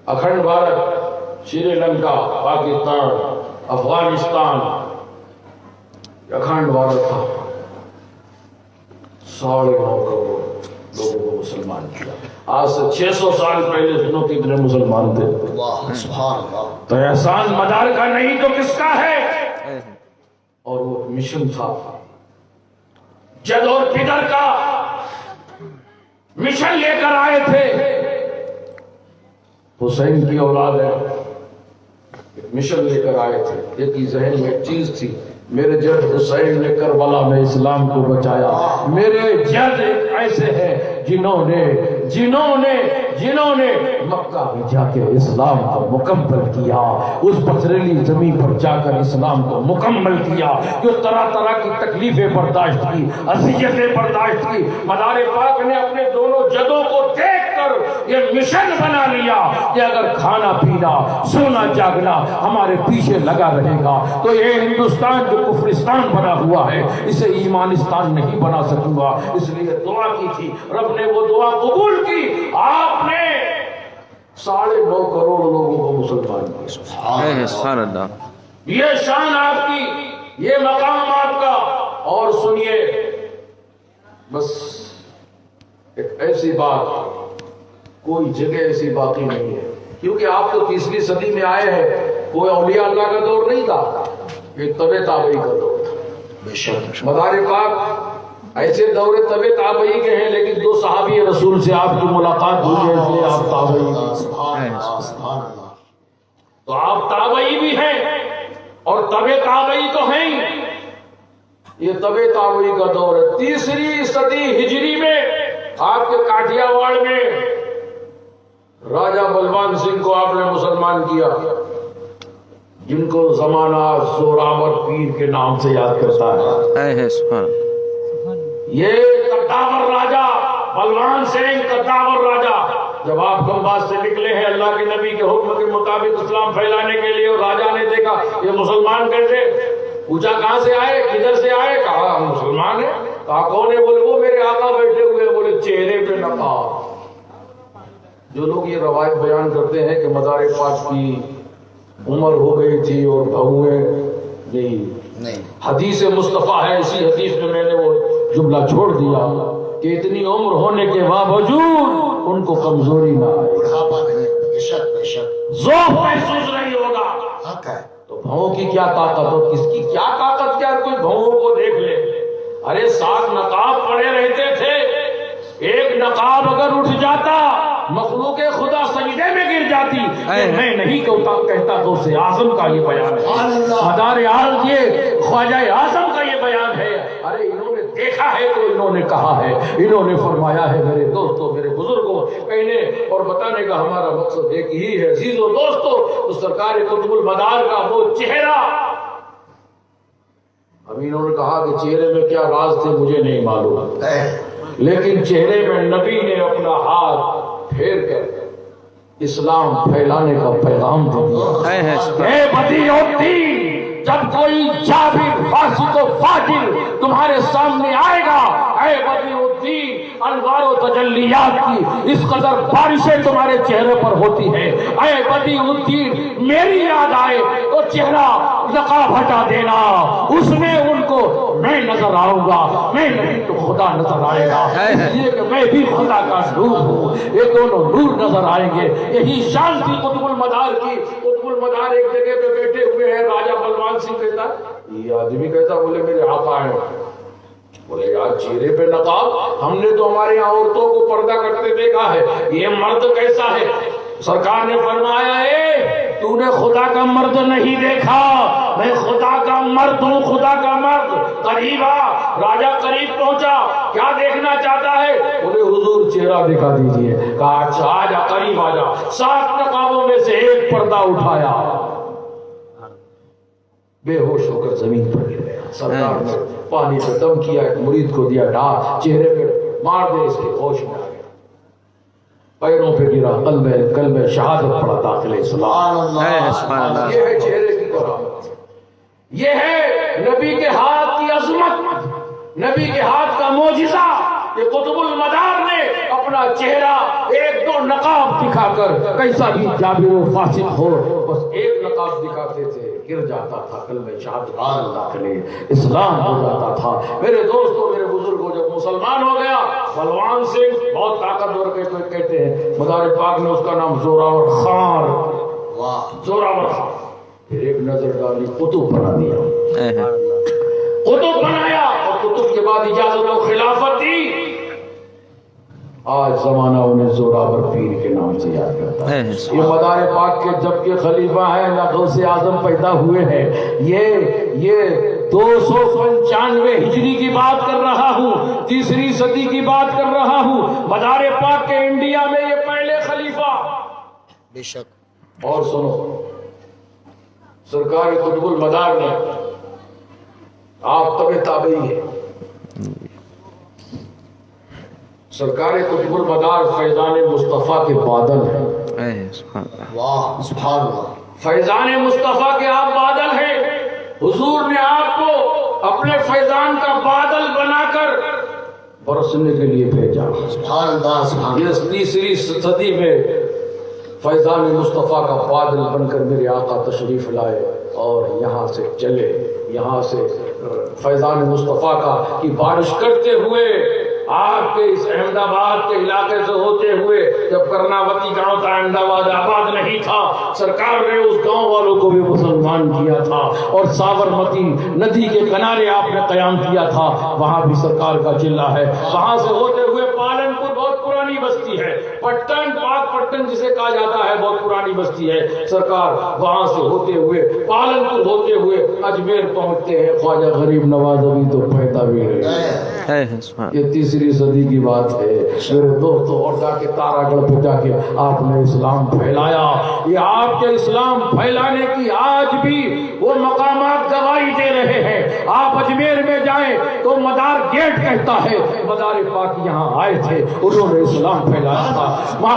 اکھنڈ بھارت، شری لنکا، پاکستان، افغانستان، اکھنڈ بھارت تھا. 9.5 کروڑ لوگوں کو مسلمان کیا. آج سے 600 سال پہلے سنو کتنے مسلمان تھے. تو احسان مدار کا نہیں تو کس کا ہے؟ اور وہ مشن تھا جد اور پدر کا. مشن لے کر آئے تھے. حسین کی اولاد ہے، مشن لے کر آئے تھے. ایک ہی ذہن میں ایک چیز تھی، میرے جد حسین نے کربلا میں اسلام کو بچایا. میرے جد ایسے ہیں جنہوں نے مکہ میں جا کے اسلام کو مکمل کیا، اس پتھریلی زمین پر جا کر اسلام کو مکمل کیا، جو طرح طرح کی تکلیفیں برداشت کی، اذیتیں برداشت کی. مدار پاک نے اپنے دونوں جدوں کو دیکھ کر یہ مشن بنا لیا کہ اگر کھانا پینا سونا جاگنا ہمارے پیچھے لگا رہے گا تو یہ ہندوستان جو کفرستان بنا ہوا ہے اسے ایمانستان نہیں بنا سکوں گا. اس لیے دعا کی تھی، رب نے وہ دعا قبول کی. آپ نے 9.5 کروڑ لوگوں کو مسلمان کیا. سبحان اللہ. یہ شان آپ کی، یہ مقام آپ کا. اور سنیے، بس ایک ایسی بات، کوئی جگہ ایسی باقی نہیں ہے، کیونکہ آپ تو 30ویں صدی میں آئے ہیں. کوئی اولیاء اللہ کا دور نہیں تھا، یہ طبع تابعی کا دور تھا. بے شک مدار پاک ایسے دور طبع تابعی کے ہیں، لیکن 2 صحابی رسول سے آپ کی ملاقات ہوئی ہے، اس لیے آپ تابعی. تو آپ تابعی بھی ہیں اور طبع تابعی تو ہیں. یہ طبع تابعی کا دور ہے. 3 صدی ہجری میں آپ کے کاٹیا واڑ میں راجہ بلوان سنگھ کو آپ نے مسلمان کیا، جن کو زمانہ زوراور پیر کے نام سے یاد کرتا ہے. یہ کداور راجہ بلوان سنگھ، کداور راجہ جب آپ کمباس سے نکلے ہیں اللہ کے نبی کے حکم کے مطابق اسلام پھیلانے کے لیے، اور راجا نے دیکھا یہ مسلمان کیسے؟ پوچھا کہاں سے آئے، کدھر سے آئے؟ کہا ہم مسلمان ہیں۔ کہا کون ہے؟ بولے وہ میرے آقا بیٹھے ہوئے ہیں۔ بولے چہرے پہ نقاب۔ جو لوگ یہ روایت بیان کرتے ہیں کہ مزار پاک کی عمر ہو گئی تھی اور بہویں نہیں، حدیث مصطفیٰ ہے، اسی حدیث میں میں نے وہ جملہ چھوڑ دیا کہ اتنی عمر ہونے کے باوجود ان کو کمزوری نہ آئے، ذوق محسوس نہیں ہوگا۔ تو بھوؤں کی کیا طاقت ہو، کس کی کیا طاقت؟ کیا کوئی بھوؤں کو دیکھ لے؟ ارے 7 نقاب پڑے رہتے تھے، ایک نقاب اگر اٹھ جاتا مخلوق خدا سجدے میں گر جاتی۔ میں نہیں کہتا تو سے اعظم کا یہ بیان ہے، مدار عالم یہ خواجہ اعظم کا یہ بیان ہے۔ ارے انہوں نے دیکھا ہے تو انہوں نے کہا ہے، انہوں نے فرمایا ہے۔ میرے دوستوں، میرے بزرگوں، کہنے اور بتانے کا ہمارا مقصد ایک ہی ہے عزیزو دوستو، تو سرکار قطب المدار کا وہ چہرہ، اب انہوں نے کہا کہ چہرے میں کیا راز تھے مجھے نہیں معلوم، لیکن چہرے میں نبی نے اپنا ہاتھ پھیر کر اسلام پھیلانے کا پیغام دیا۔ اے بدیع الدین، جب کوئی جابر فاسق و فاجر تمہارے سامنے آئے گا، اے بدیع الدین، انوار و تجلیات کی اس قدر بارشیں تمہارے چہرے پر ہوتی ہیں، اے بدیع الدین میری یاد آئے تو چہرہ نقاب ہٹا دینا، اس میں ان کو میں نظر آؤں گا، میں نہیں تو خدا نظر آئے گا، یہ کہ میں بھی خدا کا نور ہوں، یہ دونوں نور نظر آئیں گے۔ یہی شان تھی قطب المدار کی۔ قطب المدار ایک جگہ پہ بیٹھے ہوئے ہیں، راجہ بلوان سنگھ کہتا یہ آدمی کہتا، بولے میرے آقا ہیں۔ بولے یار چہرے پہ نقاب، ہم نے تو ہمارے یہاں عورتوں کو پردہ کرتے دیکھا ہے، یہ مرد کیسا ہے؟ سرکار نے فرمایا اے تو نے خدا کا مرد نہیں دیکھا، میں خدا کا مرد ہوں، خدا کا مرد۔ قریب آ، راجہ قریب پہنچا، کیا دیکھنا چاہتا ہے؟ بولے حضور چہرہ دکھا دیجئے۔ کہا اچھا آجا، قریب آجا۔ 7 نقابوں میں سے ایک پردہ اٹھایا، بے ہوش ہو کر زمین پر گر گیا۔ سرکار نے پانی سے دم کیا، ایک مرید کو دیا ڈھا، چہرے پہ مار دے، اس کے ہوش میں آ گیا، پیروں پہ گرا، قلب شہادت پڑا داخل اسلام۔ یہ ہے چہرے کی کرامت، یہ ہے نبی کے ہاتھ کی عظمت، نبی کے ہاتھ کا معجزہ کہ قطب المدار نے اپنا چہرہ 1-2 نقاب دکھا کر، کیسا بھی جابر و فاسق ہو بس ایک نقاب دکھاتے تھے، گر جاتا تھا، کلمہ شہادت داخل اسلام ہو جاتا تھا۔ میرے دوستوں، میرے بزرگوں، جب مسلمان ہو گیا بلوان سنگھ، بہت طاقتور کہتے ہیں، مدار پاک نے اس کا نام زوراور خان، زوراور خان، پھر ایک نظر ڈالی، قطب بنا دیا، قطب بنایا، اور قطب کے بعد اجازت و خلافت دی۔ آج زمانہ انہیں زوراور پیر کے نام سے یاد کرتا ہے۔ یہ مدار پاک کے جب کے خلیفہ ہیں، نہ غوث اعظم پیدا ہوئے ہیں، یہ 295 ہجری کی بات کر رہا ہوں، 3ری صدی کی بات کر رہا ہوں۔ مدار پاک کے انڈیا میں یہ پہلے خلیفہ، بے شک۔ اور سنو، سرکار قطب المدار نے، آپ تبع تابعی ہیں، سرکار قطب المدار فیضان مصطفیٰ کے بادل ہیں۔ واہ سبحان اللہ، فیضان مصطفیٰ کے آپ بادل ہیں۔ حضور نے آپ کو اپنے فیضان کا بادل بنا کر برسنے کے لیے بھیجا۔ سبحان اللہ، سبحان اللہ۔ یہ 3ری صدی میں فیضان مصطفیٰ کا بادل بن کر میرے آقا تشریف لائے اور یہاں سے چلے، یہاں سے فیضان مصطفیٰ کی بارش کرتے ہوئے آپ کے اس احمد آباد کے علاقے سے ہوتے ہوئے، جب کرناوتی گاؤں تھا، احمد آباد آباد نہیں تھا، سرکار نے اس گاؤں والوں کو بھی مسلمان کیا تھا، اور سابرمتی ندی کے کنارے آپ نے قیام کیا تھا، وہاں بھی سرکار کا چلہ ہے۔ وہاں سے ہوتے ہوئے پالنپور، بہت پرانی بستی ہے، پٹن، پاک پٹن جسے کہا جاتا ہے، بہت پرانی بستی ہے، سرکار وہاں سے ہوتے ہوئے پالنپور ہوتے ہوئے اجمیر پہنچتے ہیں۔ خواجہ غریب نواز ابھی تو پیدا بھی ہے، یہ 3ری صدی کی بات ہے میرے دوستوں، اور جا کے تارا گڑھ پہ جا کے آپ نے اسلام پھیلایا۔ یہ آپ کے اسلام پھیلانے کی آج بھی وہ مقامات گواہی دے رہے ہیں۔ آپ اجمیر میں جائیں تو مدار گیٹ کہتا ہے، مدار پاک یہاں آئے تھے، انہوں نے اسلام پھیلایا تھا۔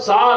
7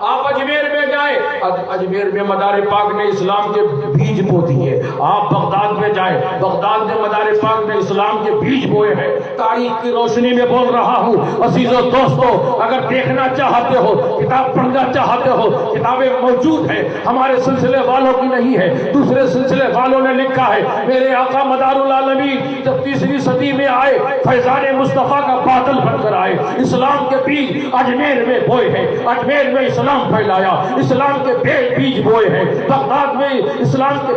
آپ اجمیر میں جائیں، اجمیر میں مدار پاک نے اسلام کے بیج بو دیے. آپ بغداد میں جائیں، بغداد میں مدار پاک نے اسلام کے بیج بوئے ہیں. تاریخ کی روشنی میں بول رہا ہوں عزیزو دوستو، اگر دیکھنا چاہتے ہو، کتاب پڑھنا چاہتے ہو، کتابیں موجود ہیں. ہمارے سلسلے والوں کی نہیں ہے، دوسرے سلسلے والوں نے لکھا ہے. میرے آقا مدار العالمین جب 3 صدی میں آئے، فیضان مصطفیٰ کا بادل بن کر آئے. اسلام کے بیج اجمیر میں بوئے ہیں، اجمیر میں اسلام پھیلایا، اسلام کے بیج بوئے ہیں. بغداد میں اسلام کے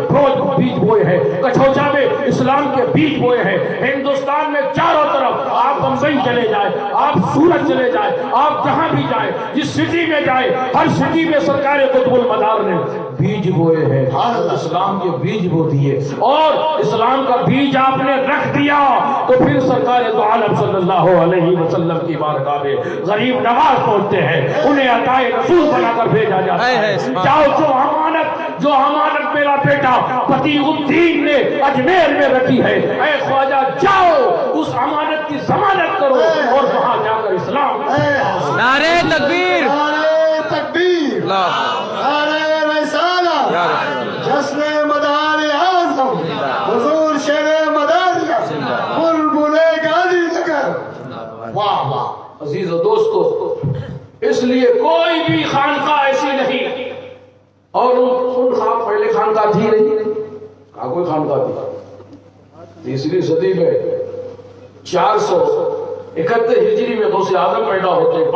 بیج بوئے ہیں، کچھوچا میں اسلام کے بیج بوئے ہیں. ہندوستان میں چاروں طرف آپ بمبئی چلے جائیں، آپ سورت چلے جائیں، آپ جہاں بھی جائیں، جس سٹی میں جائیں، ہر سٹی میں سرکار قطب المدار نے بیج بوئے ہیں، اسلام کے بیج بو دیے. اور اسلام کا بیج آپ نے رکھ دیا تو پھر سرکار دو عالم صلی اللہ علیہ وسلم کی بارگاہ میں غریب نواز پہنچتے ہیں، انہیں عطائے رسول بنا کر بھیجا جاتا ہے. جاؤ جو امانت میرا بیٹا پتی الدین نے اجمیر میں رکھی ہے، اے خواجہ جاؤ اس امانت کی ضمانت کرو اور وہاں جا کر اسلام. نعرہ تکبیر، نعرہ تکبیر، اللہ نعرہ رسالہ، یا رسول اللہ. جشن مدار اعظم، حضور شیر مداریہ، بلبل گالی نگر. واہ واہ. عزیز و دوستو، اس لیے کوئی بھی خانقاہ ایسی نہیں، اور پہلے خانقاہ تھی نہیں، کوئی خانقاہ تھی. 3 صدی میں 471 ہجری میں غوث اعظم پیدا ہوتے ہیں،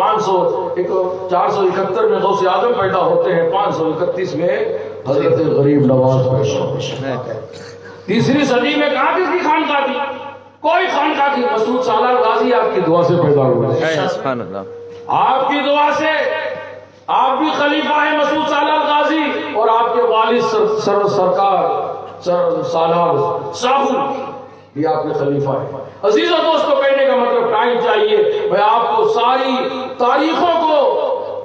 471 میں غوث اعظم پیدا ہوتے ہیں، 531 میں حضرت غریب نواز پیدا ہوتے ہیں. 3 صدی میں کہاں کس کی خانقاہ تھی؟ کوئی خانقاہ تھی. مسعود سالار غازی آپ کی دعا سے پیدا ہوئے. سبحان اللہ. آپ کی دعا سے آپ بھی خلیفہ ہیں مسعود سالار غازی، اور آپ کے والد سرکار سالار صاحب بھی آپ کے خلیفہ ہیں. عزیز و دوستو، کہنے کا مطلب ٹائم چاہیے، میں آپ کو ساری تاریخوں کو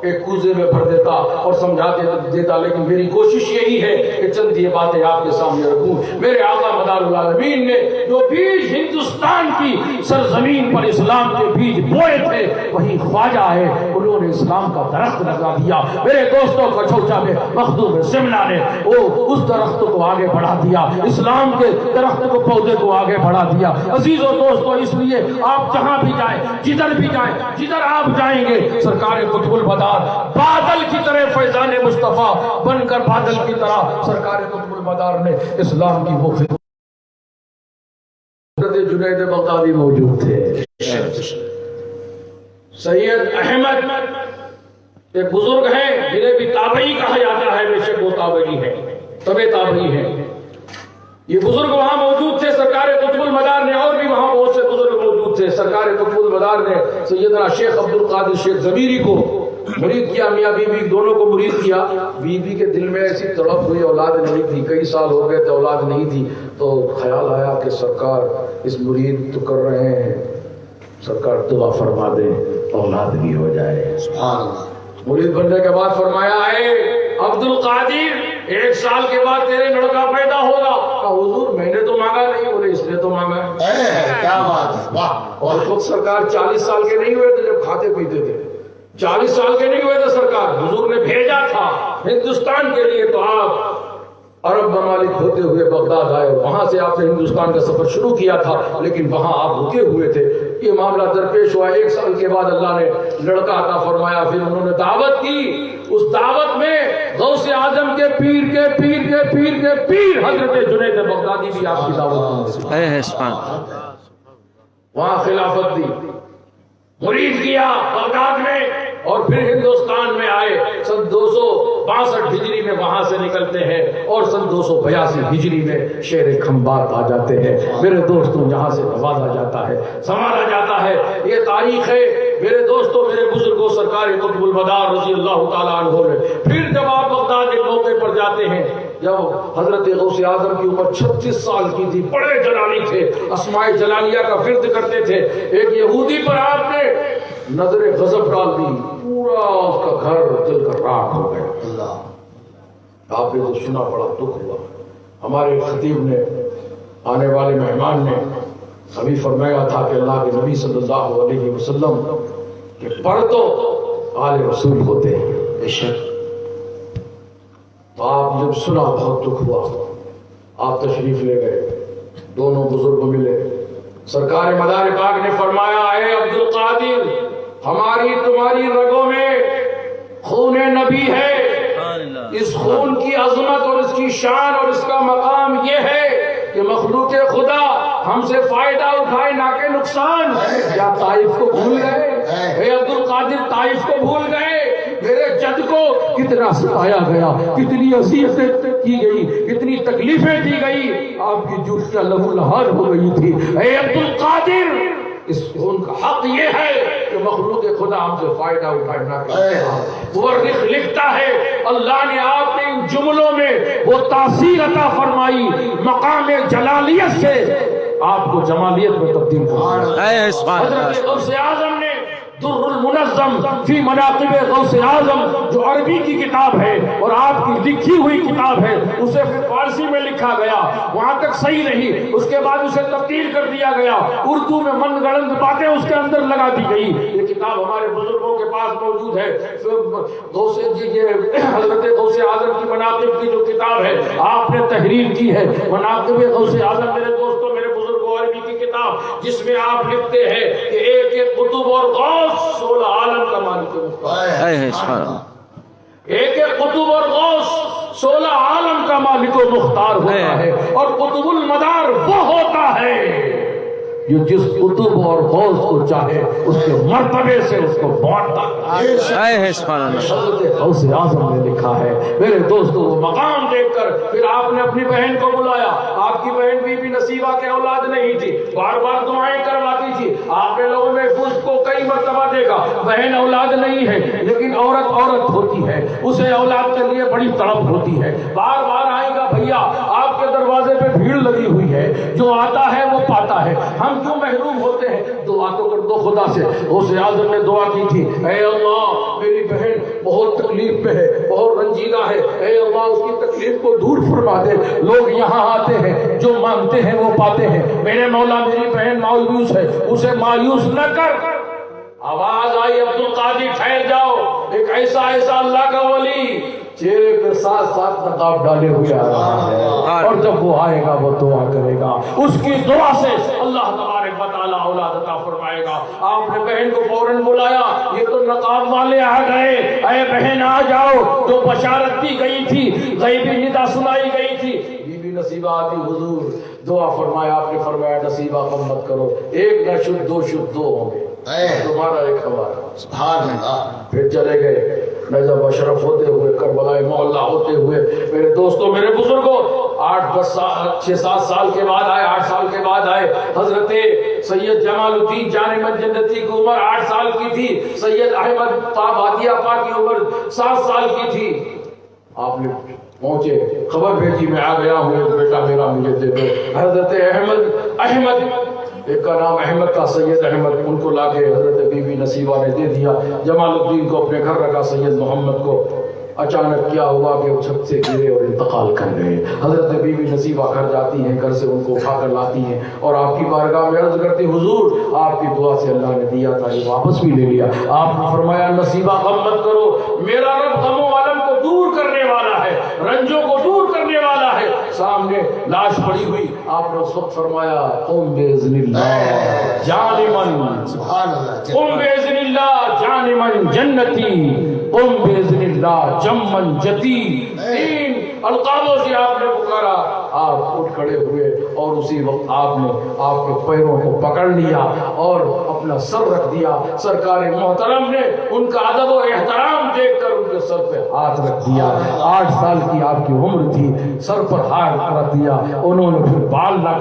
ایک کوزے میں بھر دیتا اور سمجھا دیتا، لیکن میری کوشش یہی ہے کہ چند یہ باتیں آپ کے سامنے رکھوں. میرے آقا مدار العالمین نے جو بیج ہندوستان کی سرزمین پر اسلام کے بیج بوئے تھے، وہی خواجہ ہے، انہوں نے اسلام کا درخت لگا دیا. میرے دوستوں، کچھوچا میں مخدوم سمنا نے وہ اس درخت کو آگے بڑھا دیا، اسلام کے درخت کو، پودے کو آگے بڑھا دیا. عزیز و دوستو، اس لیے آپ جہاں بھی جائیں، جدھر بھی جائیں، جدھر آپ جائیں گے، سرکار قطب المدار بادل کی طرح فیضان مصطفیٰ بن کر بادل کی طرح سرکار قطب المدار نے اسلام کی وہ خدمت. حضرت جنید بغدادی موجود تھے، سید احمد ایک بزرگ ہیں جنہیں بھی تابعی کہا جاتا ہے، بے شک وہ تابعی ہے، طبع تابعی ہے. یہ بزرگ وہاں موجود تھے سرکار قطب المدار نے، اور بھی وہاں بہت سے بزرگ موجود تھے. سرکار قطب المدار نے سیدنا شیخ عبد القادر شیخ ضمیری کو مرید کیا، میاں بی بی دونوں کو مرید کیا. بی بی کے دل میں ایسی تڑپ ہوئی، اولاد نہیں تھی، کئی سال ہو گئے تھے اولاد نہیں تھی، تو خیال آیا کہ سرکار اس مرید تو کر رہے ہیں، سرکار دعا فرما دے اولاد بھی ہو جائے. سبحان اللہ. مرید بننے کے بعد فرمایا، اے عبد القادر 1 سال کے بعد تیرے لڑکا پیدا ہوگا. کہا حضور میں نے تو مانگا نہیں. بولے اس نے تو مانگا ہے. کیا بات ہے. واہ. اور خود سرکار 40 سال کے نہیں ہوئے تھے جب کھاتے پیتے تھے، 40 سال کے نہیں ہوئے تھے سرکار. حضور نے بھیجا تھا ہندوستان کے لیے، تو آپ عرب ممالک ہوتے ہوئے بغداد آئے، وہاں سے آپ نے ہندوستان کا سفر شروع کیا تھا، لیکن وہاں آپ رکے ہوئے تھے. یہ معاملہ درپیش ہوا. 1 سال کے بعد اللہ نے لڑکا عطا فرمایا. پھر انہوں نے دعوت کی. اس دعوت میں غوث اعظم کے پیر کے پیر کے پیر کے پیر حضرت جنید بغدادی بھی آپ کی دعوت میں وہاں خلافت دی، مرید کیا بغداد میں، اور پھر ہندوستان میں آئے. سن 262 ہجری میں وہاں سے نکلتے ہیں، اور سن 282 ہجری میں شہر کھمبات آ جاتے ہیں. میرے دوستوں، جہاں سے نوازا جاتا ہے، سنوارا جاتا ہے. یہ تاریخ ہے میرے دوستوں، میرے بزرگوں. سرکار قطب المدار رضی اللہ تعالیٰ عنہ نے پھر جب آپ بغداد کے موقع پر جاتے ہیں، جب حضرت غوث اعظم کی عمر 36 سال کی تھی، بڑے جلالی تھے، اسماء جلالیہ کا ورد کرتے تھے. ایک یہودی پر آپ نے نظر غضب ڈال دی، پورا اس کا گھر جل کر راکھ ہو گیا. اللہ. آپ نے تو سنا، بڑا دکھ ہوا. ہمارے خطیب نے، آنے والے مہمان نے ابھی فرمایا تھا کہ اللہ کے نبی صلی اللہ علیہ وسلم کے پر تو آل رسول ہوتے ہیں. بے شک تو آپ جب سنا بہت دکھ ہوا، آپ تشریف لے گئے، دونوں بزرگ ملے، سرکار مدار پاک نے فرمایا اے عبد القادر، ہماری تمہاری رگوں میں خون نبی ہے، اس خون کی عظمت اور اس کی شان اور اس کا مقام یہ ہے کہ مخلوق خدا ہم سے فائدہ اٹھائے نہ کہ نقصان۔ کیا طائف کو بھول گئے؟ اے عبد القادر طائف کو بھول گئے؟ میرے جد کو کتنا ستایا گیا، کتنی اذیتیں کی گئی، کتنی تکلیفیں دی گئی، آپ کی جوتیاں لہو لہار ہو گئی تھی۔ اے عبد القادر، اس خون کا حق یہ ہے کہ مخلوق خدا ہم سے فائدہ اٹھائے نہ کہ مورخ لکھتا ہے اللہ نے آپ نے ان جملوں میں وہ تاثیر عطا فرمائی، مقام جلالیت سے آپ کو جمالیت میں تبدیل کر دیا۔ حضرت غوث اعظم نے در المنظم فی مناقب غوث اعظم جو عربی کی کتاب ہے اور آپ کی لکھی ہوئی کتاب ہے، اسے پھر فارسی میں لکھا گیا، وہاں تک صحیح نہیں، اس کے بعد اسے تبدیل کر دیا گیا، اردو میں من گڑنت باتیں اس کے اندر لگا دی گئی۔ یہ کتاب ہمارے بزرگوں کے پاس موجود ہے، حضرت غوث اعظم کی مناقب کی جو کتاب ہے آپ نے تحریر کی ہے، مناقب غوث اعظم میرے دوستوں میرے بزرگوں عربی کی کتاب، جس میں آپ لکھتے ہیں کہ ایک ایک قطب اور غوث 16 عالم کا مالک مختار، ایک ایک قطب اور غوث 16 عالم کا مالک و مختار ہوتا ہے، اور قطب المدار وہ ہوتا ہے جو جس قطب اور غوث کو چاہے اس کے مرتبے سے اس کو بانٹتا ہے۔ حضرت غوث اعظم نے لکھا ہے میرے دوستو، وہ مقام دیکھ کر پھر آپ نے اپنی بہن کو بلایا، آپ کی بہن بی بی نصیبہ کے اولاد نہیں تھی، بار بار دعائیں کرواتی تھی، آپ نے لوگوں میں محفوظ کو کئی مرتبہ دیکھا، بہن اولاد نہیں ہے لیکن عورت ہوتی ہے، اسے اولاد کے لیے بڑی تڑپ ہوتی ہے، بار بار آئے گا بھیا آپ کے دروازے پہ بھیڑ لگی ہوئی ہے، جو آتا ہے وہ پاتا ہے، ہم کیوں محروم ہوتے ہیں؟ دعا تو کر دو خدا سے۔ غوث اعظم نے دعا کی تھی اے اللہ میری بہن بہت تکلیف میں ہے، بہت رنجیدہ ہے، اے اللہ اس کی تکلیف کو دور فرما دے، لوگ یہاں آتے ہیں جو مانگتے ہیں وہ پاتے ہیں، میرے مولا میری بہن مایوس ہے اسے مایوس نہ کر۔ آواز آئی عبد القادر ٹھہر جاؤ، ایک ایسا اللہ کا ولی چہرے پہ ساتھ نقاب ڈالے ہوئے آ رہا ہے، اور جب وہ آئے گا وہ دعا کرے گا، اس کی دعا سے اللہ تبارک و تعالی اولاد عطا فرمائے گا۔ آپ نے بہن کو فوراً بلایا، یہ تو نقاب والے آ گئے، اے بہن آ جاؤ، جو بشارت دی گئی تھی، غیبی ندا سنائی گئی تھی۔ بی بی نصیبہ آتی، حضور دعا فرمایا، آپ نے فرمایا نصیبہ کم مت کرو، ایک نہ شد دو شد دو ہوں گے، تمہارا ایک ہمارا، سبحان اللہ۔ پھر چلے گئے نجف اشرف ہوتے ہوئے، کربلا معلی ہوتے ہوئے، میرے دوستوں میرے بزرگوں 6-7 سال کے بعد آئے، 8 سال کے بعد آئے، حضرت سید جمال الدین جان من جنتی کی عمر 8 سال کی تھی، سید احمد بادیہ پاک کی عمر 7 سال کی تھی۔ آپ نے پہنچے، خبر بھیجی میں آ گیا ہوں، بیٹا میرا مجھے دے دو۔ حضرت احمد ایک کا نام احمد کا، سید احمد، ان کو لا کے حضرت بی بی نصیبہ نے دے دیا، جمال الدین کو اپنے گھر رکھا، سید محمد کو اچانک کیا ہوا کہ وہ چھت سے گرے اور انتقال کر گئے۔ حضرت بی بی نصیبہ گھر جاتی ہیں، گھر سے ان کو اٹھا کر لاتی ہیں اور آپ کی بارگاہ میں عرض کرتی حضور آپ کی دعا سے اللہ نے دیا تھا، یہ واپس بھی لے لیا۔ آپ نے فرمایا نصیبہ غم مت کرو، میرا رب غم و علم کو دور کرنے والا ہے، رنجوں کو دور کرنے والا ہے۔ سامنے لاش پڑی ہوئی، آپ نے اس وقت فرمایا قم باذن اللہ جانمن، سبحان اللہ، قم باذن اللہ جانمن جنتی، قم باذن اللہ جمن جتی۔ 3 القابوں سے آپ نے پکارا، آپ اٹھ کھڑے ہوئے اور اسی وقت آپ نے آپ کے پیروں کو پکڑ لیا اور اپنا سر رکھ دیا۔ سرکار محترم نے ان کا ادب و احترام دیکھ کر ان کے سر پہ ہاتھ رکھ دیا۔ 8 سال کی آپ کی عمر تھی، سر پر ہاتھ رکھ دیا۔ انہوں نے پھر بال نہ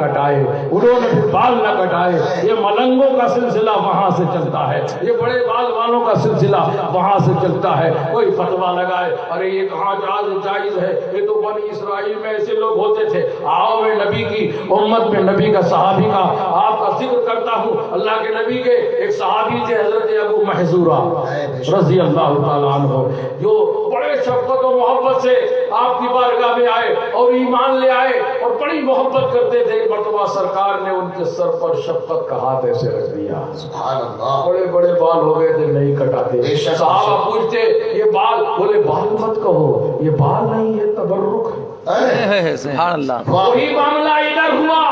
کٹائے، یہ ملنگوں کا سلسلہ وہاں سے چلتا ہے، یہ بڑے بال والوں کا سلسلہ وہاں سے چلتا ہے۔ کوئی فتویٰ لگائے ارے یہ کہاں جائز ہے، یہ تو بنی اسرائیل میں ایسے لوگ ہوتے تھے، آؤ میں نبی کی امت میں نبی کا صحابی کا آپ کا ذکر کرتا ہوں۔ اللہ کے نبی کے ایک صحابی تھے حضرت ابو محذورہ رضی اللہ تعالیٰ عنہ، جو بڑے شفقت و محبت سے آپ کی بارگاہ میں آئے اور ایمان لے آئے اور بڑی محبت کرتے تھے۔ ایک مرتبہ سرکار نے ان کے سر پر شفقت کا ہاتھ ایسے رکھ دیا، سبحان اللہ، بڑے بڑے بال ہو گئے تھے، نہیں کٹاتے۔ صحابہ پوچھتے یہ بال، بولے بال مت کہو، یہ بال نہیں، یہ تبرک ہے۔ سبحان اللہ۔ وہی معاملہ ادھر ہوا،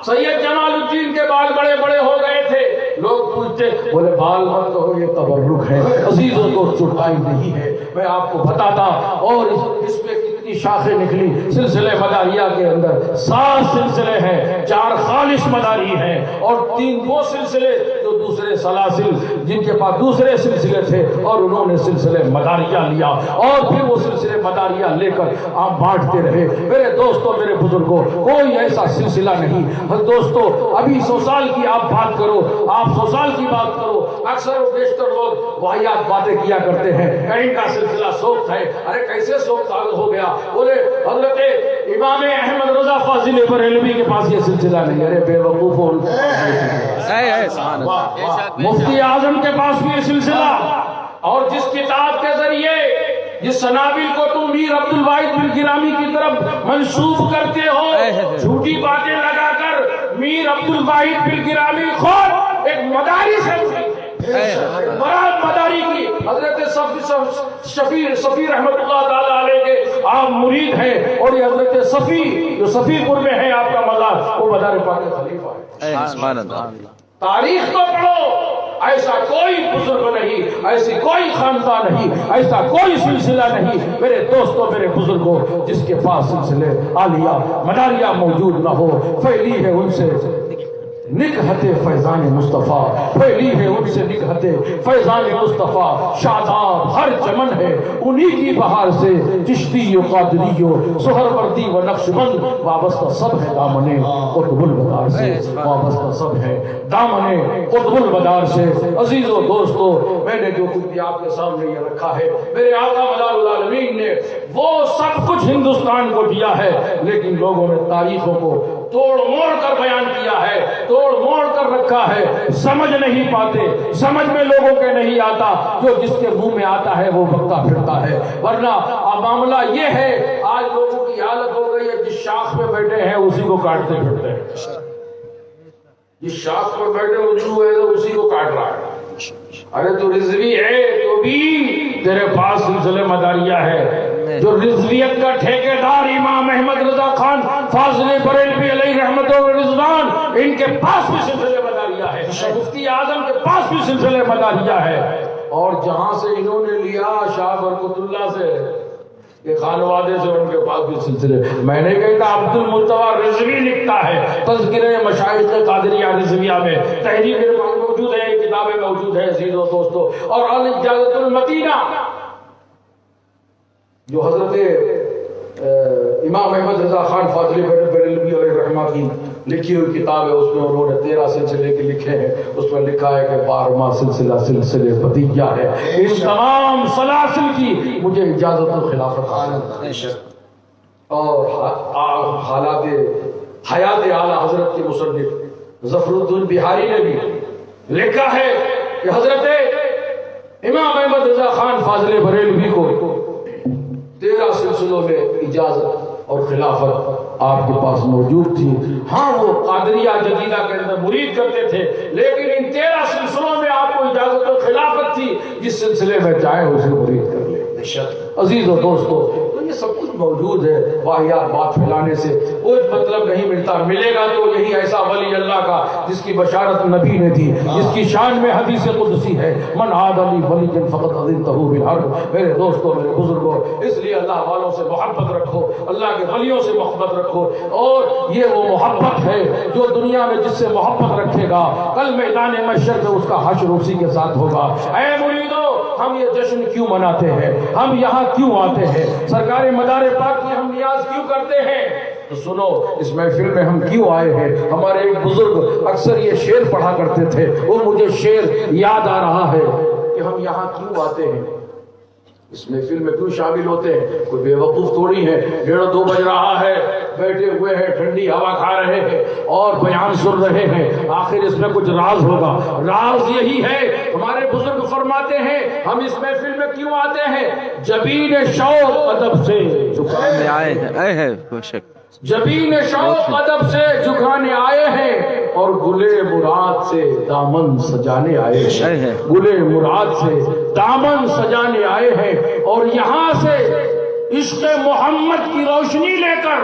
سید جمال الدین کے بال بڑے بڑے ہو گئے تھے، لوگ پوچھتے، بولے بال مت کہو، یہ تبرک ہے۔ عزیزوں کو چٹائی نہیں ہے، میں آپ کو بتاتا، اور اس پہ کتنی شاخیں نکلی۔ سلسلہ مداریہ کے اندر 7 سلسلے ہیں، 4 خالص مداری ہیں اور 2 سلسلے جو دوسرے سلاسل جن کے پاس دوسرے سلسلے تھے، اور انہوں نے سلسلے مداریہ لیا اور پھر وہ سلسلے مداریہ لے کر آپ بانٹتے رہے۔ میرے دوستوں، میرے بزرگوں، کوئی ایسا سلسلہ نہیں۔ دوستوں، ابھی 100 سال کی آپ بات کرو، آپ 100 سال کی بات کرو، اکثر و بیشتر لوگ واہیات باتیں کیا کرتے ہیں، ان کا سلسلہ سوکھ ہے۔ ارے کیسے سوکھ ہو گیا؟ بولے حضرت امام احمد رضا فاضل بریلوی کے پاس یہ سلسلہ نہیں۔ ارے بے وقوفوں، مفتی اعظم کے پاس بھی یہ سلسلہ، اور جس کتاب کے ذریعے جس سنابل کو تم میر عبد الواحد بن گرامی کی طرف منسوب کرتے ہو، جھوٹی باتیں لگا کر میر عبد الواحد بن گرامی خود ایک مداری سے مراد مداری کی حضرت صفی رحمت اللہ تعالیٰ علیہ کے آپ مرید ہیں، اور یہ حضرت صفی جو صفی پور میں ہے آپ کا مزار، وہ مدار پاک خلیفہ ہے۔ تاریخ کو پڑھو، ایسا کوئی بزرگ نہیں، ایسی کوئی خاندان نہیں، ایسا کوئی سلسلہ نہیں میرے دوستوں، میرے بزرگوں، جس کے پاس سلسلے عالیہ مداریہ موجود نہ ہو۔ پھیلی ہے ان سے نکہت فیضان مصطفیٰ، پھیلی ہے ان سے نکہت فیضان مصطفیٰ، شاداب ہر چمن ہے انہی کی بہار سے، چشتی و قادری و سہروردی و نقشبند، وابستہ سب ہے دامن قطب البدار سے، وابستہ سب ہے دامن قطب البدار سے۔ عزیزوں دوستو، میں نے جو کچھ بھی آپ کے سامنے یہ رکھا ہے، میرے آقا مدار العالمین نے وہ سب کچھ ہندوستان کو دیا ہے، لیکن لوگوں نے تاریخوں کو توڑ موڑ کر بیان کیا ہے، توڑ موڑ کر رکھا ہے، سمجھ نہیں پاتے، سمجھ میں لوگوں کے نہیں آتا، جو جس کے منہ میں آتا ہے وہ بکتا پھرتا ہے۔ ورنہ معاملہ یہ ہے، آج لوگوں کی حالت ہو گئی ہے، جس شاخ پہ بیٹھے ہیں اسی کو کاٹتے پھرتے ہیں، جس شاخ پہ بیٹھے الو ہے تو اسی کو کاٹ رہا ہے۔ ارے تو رضوی ہے تو بھی تیرے پاس سلسلہ مداریہ ہے، جو رضویت کا ٹھیکیدار امام احمد رضا خان فاضل بریلوی علیہ رحمت و رضوان، ان کے پاس بھی سلسلہ مداریہ ہے، مفتی اعظم کے پاس بھی سلسلہ مداریہ ہے، اور جہاں سے انہوں نے لیا شاہ برکت اللہ سے، یہ خانوادے سے، ان کے پاس بھی سلسلے۔ میں نے کہتا عبد المطوع رضوی لکھتا ہے تذکرہ مشائخ قادریہ رضویہ میں، تحریر میرے پاس موجود ہے، کتابیں موجود ہیں عزیزوں دوستو، اور الاجازۃ المتینہ جو حضرت امام احمد رضا خان فاضل بریلوی علیہ رحمہ کی لکھی ہوئی کتاب ہے، اس میں انہوں نے 13 سلسلے کے لکھے ہیں، اس میں لکھا ہے کہ 12واں سلسلہ سلسلے بدیہ ہے۔ ان تمام سلاسل کی مجھے اجازت و خلافت حاصل، اور حالات حیات اعلیٰ حضرت کے مصنف ظفر الدین بہاری نے بھی لکھا ہے کہ حضرت امام احمد رضا خان فاضل بریلوی کو 13 سلسلوں میں اجازت اور خلافت آپ کے پاس موجود تھی۔ ہاں وہ قادریہ جدیدہ کے اندر مرید کرتے تھے، لیکن ان 13 سلسلوں میں آپ کو اجازت اور خلافت تھی، جس سلسلے میں چاہے اسے مرید کر لیں۔ عزیزوں دوستو، تو یہ سب کچھ موجود ہے، واہیات بات پھیلانے سے کوئی مطلب نہیں ملتا، ملے گا تو یہی ایسا ولی اللہ کا جس کی بشارت نبی نے دی، جس کی شان میں حدیث قدسی ہے، من عاد لی ولی فقط اذنتہ بالحرب۔ میرے دوستو، میرے بزرگوں، اس لیے اللہ والوں سے محبت رکھو، اللہ کے ولیوں سے محبت رکھو، اور یہ وہ محبت ہے جو دنیا میں جس سے محبت رکھے گا کل میدان محشر میں اس کا حشر اسی کے ساتھ ہوگا۔ اے مریدو، ہم یہ جشن کیوں مناتے ہیں؟ ہم یہاں کیوں آتے ہیں؟ سرکار مدار پاک کی ہم نیاز کیوں کرتے ہیں؟ تو سنو، اس محفل میں ہم کیوں آئے ہیں؟ ہمارے ایک بزرگ اکثر یہ شعر پڑھا کرتے تھے، وہ مجھے شعر یاد آ رہا ہے کہ ہم یہاں کیوں آتے ہیں۔ اس محفل میں کیوں شامل ہوتے ہیں؟ کوئی بے وقوف تھوڑی ہے 1:30-2 بج رہا ہے، بیٹھے ہوئے ہیں، ٹھنڈی ہوا کھا رہے ہیں اور بیان سن رہے ہیں، آخر اس میں کچھ راز ہوگا۔ راز یہی ہے، ہمارے بزرگ فرماتے ہیں ہم اس محفل میں کیوں آتے ہیں؟ جبین شوق ادب سے جھکانے آئے ہیں، جبین شوق ادب سے جھکانے آئے ہیں اور گلے مراد سے دامن سجانے آئے ہیں، گلے مراد سے دامن سجانے آئے ہیں، اور یہاں سے عشق محمد کی روشنی لے کر،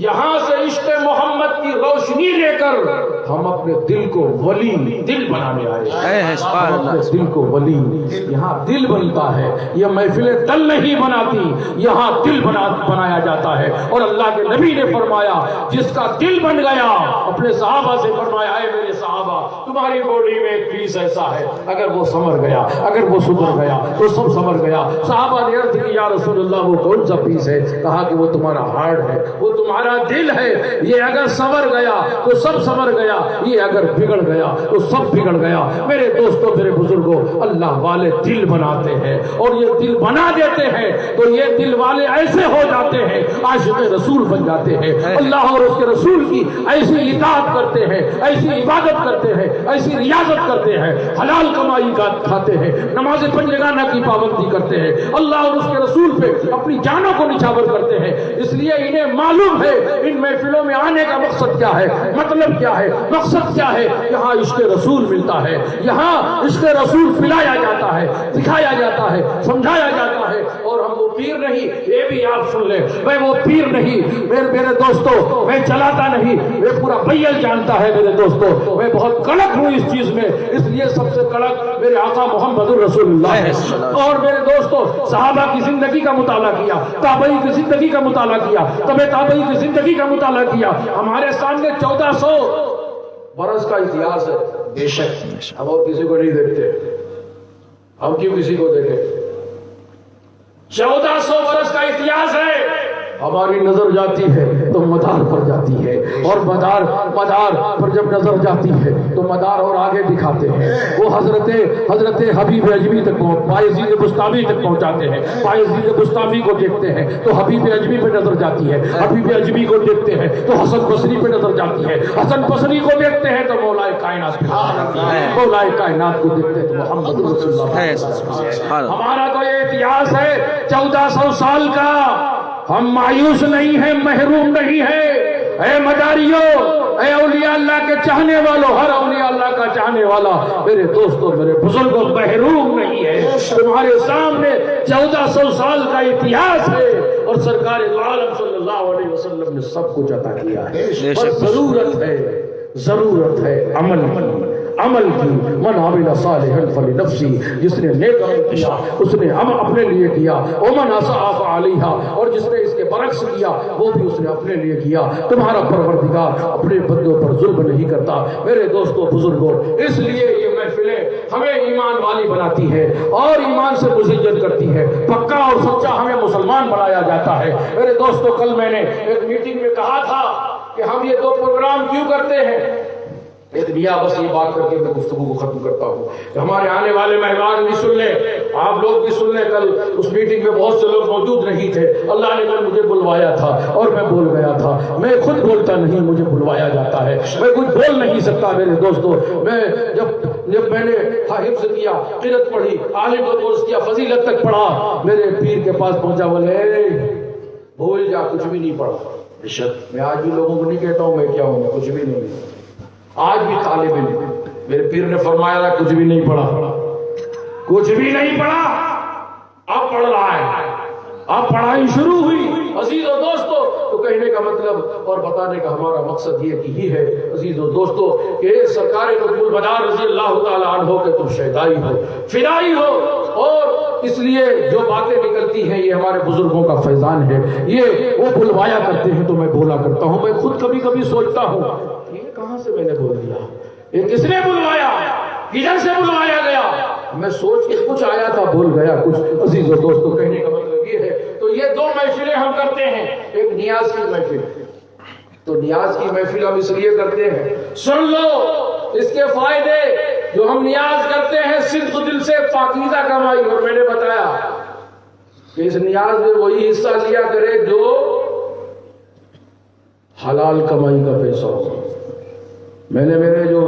یہاں سے عشق محمد کی روشنی لے کر ہم اپنے دل کو ولی دل بنانے آئے ہیں، اپنے دل کو ولی، یہاں دل بنتا ہے، یہ محفلیں دل نہیں بناتی، یہاں دل بنایا جاتا ہے۔ اور اللہ کے نبی نے فرمایا جس کا دل بن گیا، اپنے صحابہ سے فرمایا اے میرے صحابہ تمہاری باڈی میں ایک پیس ایسا ہے، اگر وہ سمر گیا، اگر وہ سدھر گیا تو سب سمر گیا۔ صحابہ نے عرض کی یا رسول اللہ وہ کون سا پیس ہے؟ کہا کہ وہ تمہارا ہارٹ ہے، وہ تمہارا دل ہے، یہ اگر سمر گیا تو سب سمر گیا، یہ اگر بگڑ گیا تو سب بگڑ گیا۔ میرے دوستوں، میرے بزرگوں، اللہ والے دل بناتے ہیں، اور یہ دل بنا دیتے ہیں تو یہ دل والے ایسے ہو جاتے ہیں، عاشق رسول بن جاتے ہیں، اللہ اور اس کے رسول کی ایسی اطاعت کرتے ہیں، ایسی عبادت کرتے ہیں، ایسی ریاضت کرتے ہیں، حلال کمائی کا کھاتے ہیں، نماز پنجگانہ کی پابندی کرتے ہیں، اللہ اور اس کے رسول پہ اپنی جانوں کو نچھاور کرتے ہیں۔ اس لیے انہیں معلوم ہے ان محفلوں میں آنے کا مقصد کیا ہے، مطلب کیا ہے، مقصد کیا ہے۔ یہاں عشق رسول ملتا ہے، یہاں عشق رسول پلایا جاتا ہے، دکھایا جاتا ہے، سمجھایا جاتا ہے، اور ہم وہ پیر نہیں، یہ بھی آپ سن لیں، میں وہ پیر نہیں میرے دوستو، میں چلاتا نہیں، میں پورا بیل جانتا ہے میرے دوستو، میں بہت کڑک ہوں اس چیز میں، اس لیے سب سے کڑک میرے آقا محمد الرسول اللہ ہے۔ اور میرے دوستو، صحابہ کی زندگی کا مطالعہ کیا، تابعی کی زندگی کا مطالعہ کیا، تبع تابعی کی زندگی کا مطالعہ کیا، ہمارے سامنے 1400 برس کا اتہاس ہے۔ بے شک ہم اور کسی کو نہیں دیکھتے، ہم کیوں کسی کو دیکھیں؟ 1400 برس کا اتہاس ہے، ہماری نظر جاتی ہے تو مدار پر جاتی ہے، اور مدار پر جب نظر جاتی ہے تو مدار اور آگے دکھاتے ہیں، وہ حضرت حبیب اجمی تک بایزید بستامی تک پہنچاتے ہیں۔ بایزید بستامی کو دیکھتے ہیں تو حبیب اجمی پہ نظر جاتی ہے، حبیب اجمی کو دیکھتے ہیں تو حسن بصری پہ نظر جاتی ہے، حسن بصری کو دیکھتے ہیں تو مولا کائنات پہ نظر جاتی ہے، مولا کائنات کو دیکھتے ہیں تو محمد رسول اللہ۔ ہمارا تو یہ اتہاس ہے 1400 سال کا، ہم مایوس نہیں ہیں، محروم نہیں ہیں۔ اے مداریوں، اے اولیاء اللہ کے چاہنے والوں، ہر اولیاء اللہ کا چاہنے والا میرے دوستوں، میرے بزرگوں، محروم نہیں ہے۔ تمہارے سامنے 1400 سال کا اتہاس ہے، اور سرکار عالم صلی اللہ علیہ وسلم نے سب کچھ عطا کیا ہے۔ بس ضرورت ہے عمل کی۔ من عمل صالحا فلنفسی، جس نے نیک عمل کیا اس نے اپنے لیے کیا، ومن اساء فعلیہا، اور جس نے اس کے برعکس کیا وہ بھی اس نے اپنے لیے کیا۔ تمہارا پروردگار اپنے بندوں پر ظلم نہیں کرتا۔ میرے دوستوں، بزرگوں، اس لیے یہ محفلیں ہمیں ایمان والی بناتی ہے اور ایمان سے مزین کرتی ہے، پکا اور سچا ہمیں مسلمان بنایا جاتا ہے۔ میرے دوستوں، کل میں نے ایک میٹنگ میں کہا تھا کہ ہم یہ 2 پروگرام کیوں کرتے ہیں۔ ایک دیا بس یہ بات کر کے میں گفتگو کو ختم کرتا ہوں کہ ہمارے آنے والے مہمان بھی سن لیں، آپ لوگ بھی سن لیں۔ کل اس میٹنگ میں بہت سے لوگ موجود نہیں تھے، اللہ نے کل مجھے بلوایا تھا اور میں بول گیا تھا۔ میں خود بولتا نہیں، مجھے بلوایا جاتا ہے، میں کچھ بول نہیں سکتا۔ میرے دوستوں، میں جب میں نے حفظ کیا، قرأت پڑھی، عالم کو درست کیا، فضیلت تک پڑھا، میرے پیر کے پاس پہنچا، بولے بھول جا، کچھ بھی نہیں پڑھا۔ میں آج بھی لوگوں کو نہیں کہتا ہوں میں کیا ہوں، میں کچھ بھی نہیں، آج بھی طالب علم۔ میرے پیر نے فرمایا تھا کچھ بھی نہیں پڑھا، کچھ بھی نہیں پڑھا، اب پڑھ رہا ہے، اب پڑھائی شروع ہوئی۔ عزیز و دوستو، تو کہنے کا مطلب اور بتانے کا ہمارا مقصد یہ کہ ہی ہے عزیز و دوستو کہ سرکار قطب البدار رضی اللہ تعالی عنہ کے تم شہدائی ہو، فدائی ہو، اور اس لیے جو باتیں نکلتی ہیں یہ ہمارے بزرگوں کا فیضان ہے، یہ وہ بلوایا کرتے ہیں تو میں بولا کرتا ہوں۔ میں خود کبھی کبھی سوچتا ہوں یہ کہاں سے میں نے بول دیا، یہ کس نے بلوایا، کدھر سے بلوایا گیا؟ میں سوچ کے کچھ آیا تھا، بول گیا کچھ۔ عزیز و دوستو، کہنے کا مطلب یہ ہے، تو یہ 2 محفلیں ہم کرتے ہیں، ایک نیاز کی محفل، تو نیاز کی محفل ہم اس لیے کرتے ہیں، سن لو اس کے فائدے۔ جو ہم نیاز کرتے ہیں صدق دل سے، پاکیزہ کمائی، اور میں نے بتایا کہ اس نیاز میں وہی حصہ لیا کرے جو حلال کمائی کا پیسہ ہو. میں نے میرے جو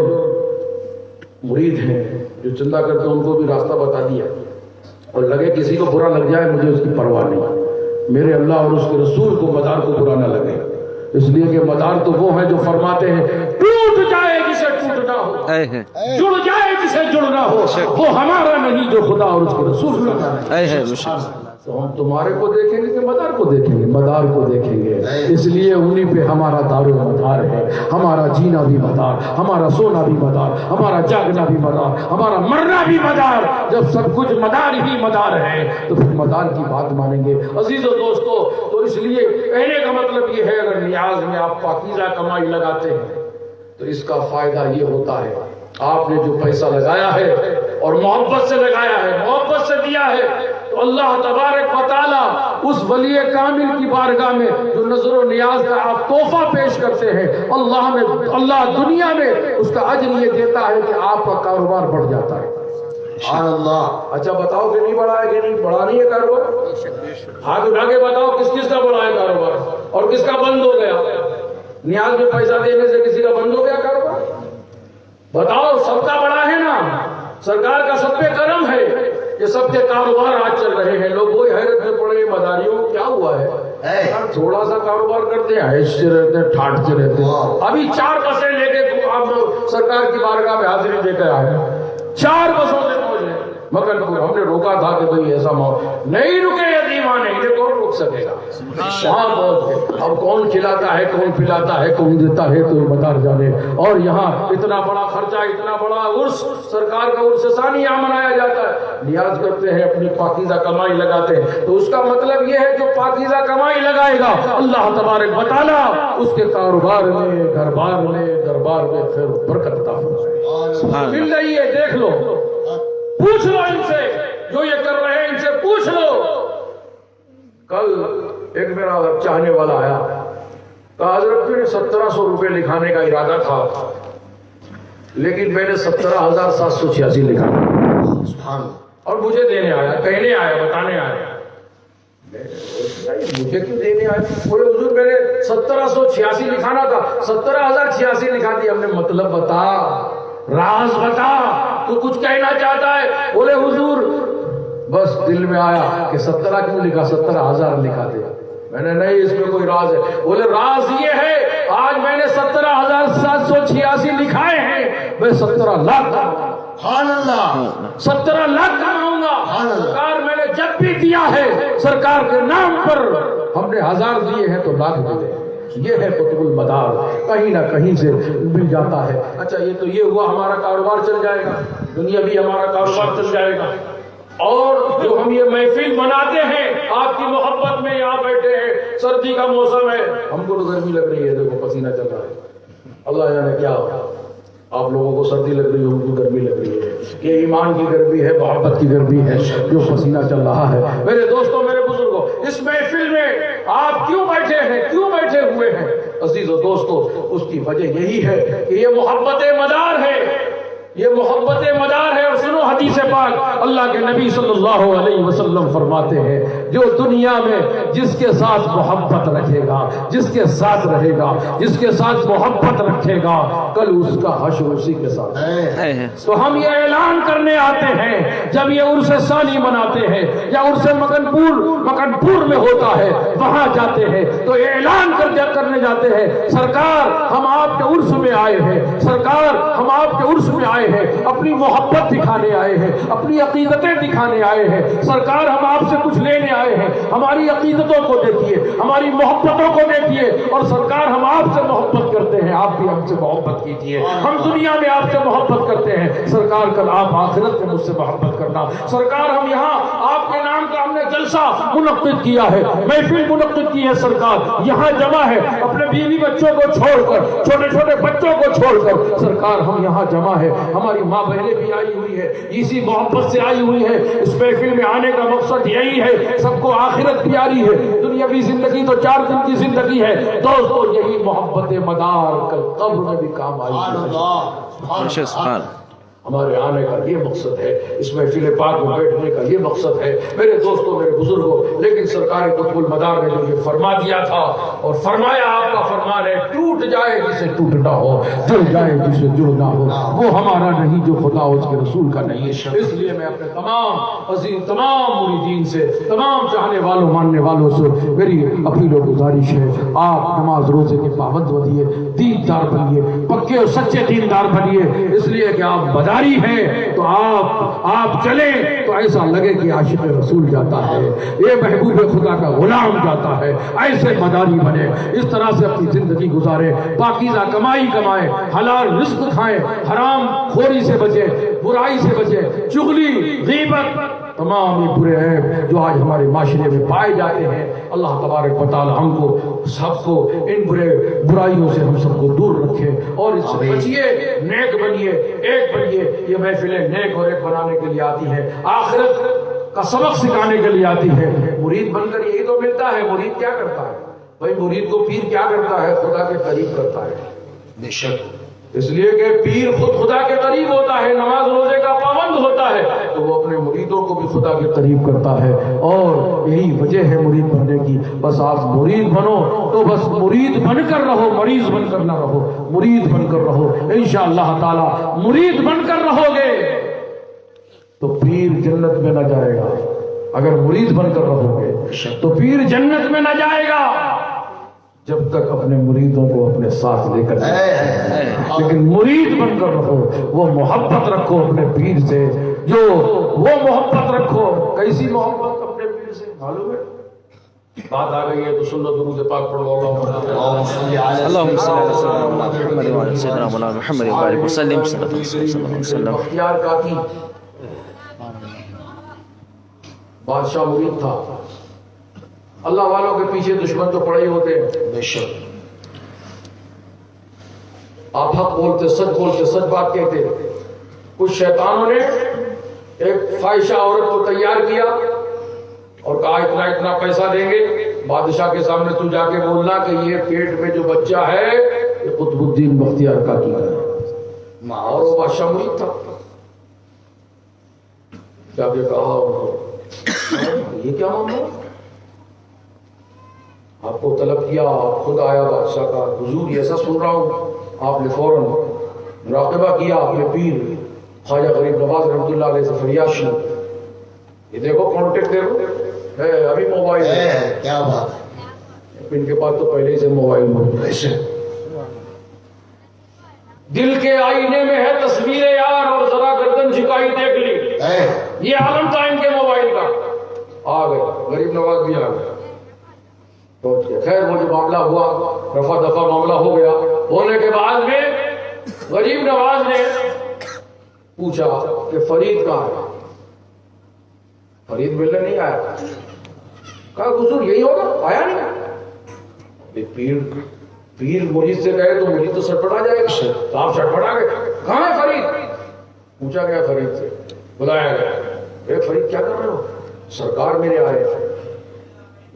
مرید ہیں جو چندہ کرتے ہیں ان کو بھی راستہ بتا دیا, اور لگے کسی کو برا لگ جائے مجھے اس کی پرواہ نہیں. میرے اللہ اور اس کے رسول کو مدار کو برا نہ لگے, اس لیے کہ مدار تو وہ ہیں جو فرماتے ہیں ٹوٹ جائے جسے ٹوٹنا ہو, جڑ جائے جسے جڑنا ہو, وہ ہمارا نہیں جو خدا اور اس کے رسول کا. تو ہم تمہارے کو دیکھیں گے کہ مدار کو دیکھیں گے؟ مدار کو دیکھیں گے. اس لیے انہی پہ ہمارا دار و مدار ہے. ہمارا جینا بھی مدار, ہمارا سونا بھی مدار, ہمارا جاگنا بھی مدار, ہمارا مرنا بھی مدار. جب سب کچھ مدار ہی مدار ہے تو پھر مدار کی بات مانیں گے. عزیز و دوستو, تو اس لیے کہنے کا مطلب یہ ہے اگر نیاز میں آپ پاکیزہ کمائی لگاتے ہیں تو اس کا فائدہ یہ ہوتا ہے آپ نے جو پیسہ لگایا ہے اور محبت سے لگایا ہے, محبت سے دیا ہے, تو اللہ تبارک و تعالیٰ اس ولی کامل کی بارگاہ میں جو نظر و نیاز کا آپ تحفہ پیش کرتے ہیں, اللہ دنیا میں اس کا اجر یہ دیتا ہے کہ آپ کا کاروبار بڑھ جاتا ہے. سبحان اللہ. اچھا بتاؤ کہ نہیں بڑھا ہے, کہ نہیں بڑھا نہیں ہے کاروبار؟ ہاتھ اٹھا کے بتاؤ کس کس کا بڑھا ہے کاروبار اور کس کا بند ہو گیا؟ نیاز میں پیسہ دینے سے کسی کا بند ہو گیا کاروبار؟ بتاؤ. سب کا بڑا ہے نا, سرکار کا سب پہ کرم ہے کہ سب کے کاروبار آج چل رہے ہیں. لوگ وہی حیرت میں پڑے مداریوں کیا ہوا ہے, تھوڑا سا کاروبار کرتے ہیں ایسے رہتے ہیں, ٹھاٹتے رہتے ہیں. ابھی 4 بسیں لے کے آپ سرکار کی بارگاہ میں حاضری دے کر آئے, 4 بسوں سے پہنچے مگر ہم نے روکا تھا کہ بھئی ایسا نہیں رکے یتیمان نہیں, انہیں کون روک سکے گا؟ وہاں بہت اب کون کھلاتا ہے, کون پلاتا ہے, کون دیتا ہے تو مدار جانے. اور یہاں اتنا بڑا خرچہ, اتنا بڑا عرس, سرکار کا عرس ثانیہ منایا جاتا ہے. نیاز کرتے ہیں, اپنی پاکیزہ کمائی لگاتے ہیں, تو اس کا مطلب یہ ہے جو پاکیزہ کمائی لگائے گا اللہ تبارک و تعالیٰ اس کے کاروبار میں, گھر میں, دربار میں خیر و برکت عطا فرمائے. مل رہی ہے, دیکھ لو, پوچھ لو ان سے جو یہ کر رہے ہیں, ان سے پوچھ لو. کل ایک میرا چاہنے والا آیا, کہا حضرت میں نے 1700 روپے لکھانے کا ارادہ تھا لیکن میں نے 17,786 لکھا اور مجھے دینے آیا, کہنے آیا, بتانے آیا. مجھے کیوں دینے آیا؟ بولے حضور میں نے 1786 لکھانا تھا, 17,086 لکھا دی. ہم نے مطلب بتا, راز بتا, تو کچھ کہنا چاہتا ہے؟ بولے حضور بس دل میں آیا کہ 17 کیوں لکھا, 17,000 لکھا دے. میں نے نہیں, اس میں کوئی راز ہے. بولے راز یہ ہے آج میں نے 17,786 لکھائے ہیں, میں 17 لاکھ سبحان اللہ 17 لاکھ کماؤں گا. سرکار میں نے جب بھی دیا ہے سرکار کے نام پر, ہم نے 1000 دیے ہیں تو لاکھ دیے. یہ ہے قطب المدار, کہیں نہ کہیں سے مل جاتا ہے. اچھا یہ تو یہ ہوا, ہمارا کاروبار چل جائے گا, دنیا بھی ہمارا کاروبار چل جائے گا. اور جو ہم یہ محفل مناتے ہیں آپ کی محبت میں, یہاں بیٹھے ہیں, سردی کا موسم ہے, ہم کو تو گرمی لگ رہی ہے, دیکھو پسینہ چل رہا ہے, اللہ جانے کیا ہو. آپ لوگوں کو سردی لگ رہی ہے, ان کو گرمی لگ رہی ہے. یہ ایمان کی گرمی ہے, محبت کی گرمی ہے جو پسینہ چل رہا ہے. میرے دوستوں, میرے بزرگوں, اس محفل میں آپ کیوں بیٹھے ہیں, کیوں بیٹھے ہوئے ہیں عزیز و دوستو؟ اس کی وجہ یہی ہے کہ یہ محبت مدار ہے, یہ محبت مدار ہے. اور سنو حدیث پاک, اللہ کے نبی صلی اللہ علیہ وسلم فرماتے ہیں جو دنیا میں جس کے ساتھ محبت رکھے گا, جس کے ساتھ رہے گا, جس کے ساتھ محبت رکھے گا, کل اس کا حشر اسی کے ساتھ ہے. تو ہم یہ اعلان کرنے آتے ہیں جب یہ عرس ثانی مناتے ہیں یا عرس مکنپور میں ہوتا ہے, وہاں جاتے ہیں تو اعلان کرنے جاتے ہیں سرکار ہم آپ کے عرس میں آئے ہیں, سرکار ہم آپ کے عرس میں آئے ہیں, اپنی محبت دکھانے آئے ہیں, اپنی عقیدتیں دکھانے آئے ہیں. سرکار ہم آپ سے کچھ لینے آئے ہیں, ہماری عقیدتوں کو دیکھیے, ہماری محبتوں کو دیکھیے. اور سرکار ہم آپ سے محبت کرتے ہیں, آپ بھی ہم سے محبت کیجیے. ہم دنیا میں آپ سے محبت کرتے ہیں, سرکار کل آپ آخرت میں مجھ سے محبت کرنا. سرکار ہم یہاں آپ کے نام کا ہم نے جلسہ منعقد کیا ہے, محفل منعقد کی ہے, سرکار یہاں جمع ہے اپنے بیوی بچوں کو چھوڑ کر, چھوٹے چھوٹے بچوں کو چھوڑ کر. سرکار ہم یہاں جمع ہے, ہماری ماں بہنیں بھی آئی ہوئی ہے, اسی محبت سے آئی ہوئی ہے. اس محفل میں آنے کا مقصد یہی ہے, سب کو آخرت پیاری ہے, دنیاوی زندگی تو 4 دن کی زندگی ہے. دوستو یہی محبت مدار کل قبر میں بھی کام آئی. ہمارے آنے کا یہ مقصد ہے، اس محفل پاک میں بیٹھنے کا یہ مقصد ہے میرے دوستوں، میرے بزرگوں۔ لیکن سرکار قطب المدار نے جو یہ فرما دیا تھا اور فرمایا، آپ کا فرمان ہے ٹوٹ جائے جسے ٹوٹنا ہو، جڑ جائے جسے جڑنا ہو، وہ ہمارا نہیں جو خدا اس کے رسول کا نہیں ہے۔ اس لیے میں اپنے تمام عظیم تمام مریدین سے، تمام چاہنے والوں ماننے والوں سے میری اپیل و گزارش ہے، آپ نماز روزے کے پابند بنیے، دیندار بنیے، پکے اور سچے دیندار بنیے۔ اس لیے کہ آپ مداری ہیں تو آپ چلیں تو ایسا لگے کہ عاشق رسول جاتا ہے، یہ محبوب خدا کا غلام جاتا ہے۔ ایسے مداری بنے، اس طرح سے اپنی زندگی گزارے، پاکیزہ کمائی کمائیں، حلال رزق کھائیں، حرام خوری سے بچیں، برائی سے بچیں، چغلی، غیبت، تمام یہ برے عیب جو آج ہمارے معاشرے میں پائے جاتے ہیں، اللہ تبارک و تعالی ہم کو سب کو ان برائیوں سے ہم سب کو دور رکھے اور اس سے بچیے، نیک بنیے، ایک بنیے۔ یہ محفلیں نیک اور ایک بنانے کے لیے آتی ہے، آخرت کا سبق سکھانے کے لیے آتی ہے۔ مرید بن کر یہی تو ملتا ہے۔ مرید کیا کرتا ہے بھائی؟ مرید کو پیر کیا کرتا ہے؟ خدا کے قریب کرتا ہے، بے شک۔ اس لیے کہ پیر خود خدا کے قریب ہوتا ہے، نماز روزے کا پابند ہوتا ہے، تو وہ اپنے مریدوں کو بھی خدا کے قریب کرتا ہے، اور یہی وجہ ہے مرید بننے کی۔ بس آپ مرید بنو تو بس مرید بن کر رہو، مریض بن کر نہ رہو، مرید بن کر رہو۔ انشاءاللہ تعالی مرید بن کر رہو گے تو پیر جنت میں نہ جائے گا، اگر مرید بن کر رہو گے تو پیر جنت میں نہ جائے گا جب تک اپنے مریدوں کو اپنے ساتھ لے کر جائے۔ لیکن مرید بن کر رہو، وہ محبت رکھو اپنے پیر سے، جو وہ محبت رکھو۔ کیسی محبت اپنے پیر سے؟ معلوم ہے؟ بات آ گئی ہے تو سن لو، درود پاک پڑھو۔ اللہم صلی علی سیدنا محمد و علی سیدنا مولانا محمد و بارک وسلم صلی اللہ علیہ وسلم۔ بختیار کاکی بادشاہ مرید تھا، اللہ والوں کے پیچھے دشمن تو پڑے ہی ہوتے ہیں، بے شک۔ آپ حق بولتے، سچ بولتے، سچ بات کہتے۔ کچھ شیطانوں نے ایک فاحشہ عورت کو تیار کیا اور کہا اتنا پیسہ دیں گے، بادشاہ کے سامنے تو جا کے بولنا کہ یہ پیٹ میں جو بچہ ہے یہ قطب الدین بختیار کاکی کا ہے، اور وہ بادشاہ مرید تھا۔ کیا کہا ان کو، یہ کیا معاملہ؟ آپ کو طلب کیا، آپ خود آیا بادشاہ کا، حضور یہ ایسا سن رہا ہوں۔ آپ نے فوراً مراقبہ کیا، اپنے پیر خواجہ غریب نواز رحمۃ اللہ علیہ سے فریاد کی، یہ دیکھو کانٹیکٹ ہے، ابھی موبائل ہے، کیا بات، ان کے پاس تو پہلے سے موبائل موجود ہے۔ دل کے آئینے میں ہے تصویر یار، اور ذرا گردن جھکائی دیکھ لی، یہ عالم تھا ان کے موبائل کا۔ آ گئے غریب نواز بھی آ گئے، خیر وہ جو معاملہ ہوا، رفع دفع معاملہ ہو گیا۔ ہونے کے بعد میں غریب نواز نے پوچھا کہ فرید کہاں ہے؟ فرید ملنے نہیں آیا۔ کہا حضور یہی ہوگا، آیا نہیں۔ پیر مرید سے کہے تو مرید تو سٹپٹا جائے گا، تو آپ سٹپٹا گئے، کہاں ہے فرید؟ پوچھا گیا فرید سے، بلایا گیا، اے فرید کیا کر رہے ہو؟ سرکار میرے آئے تھے۔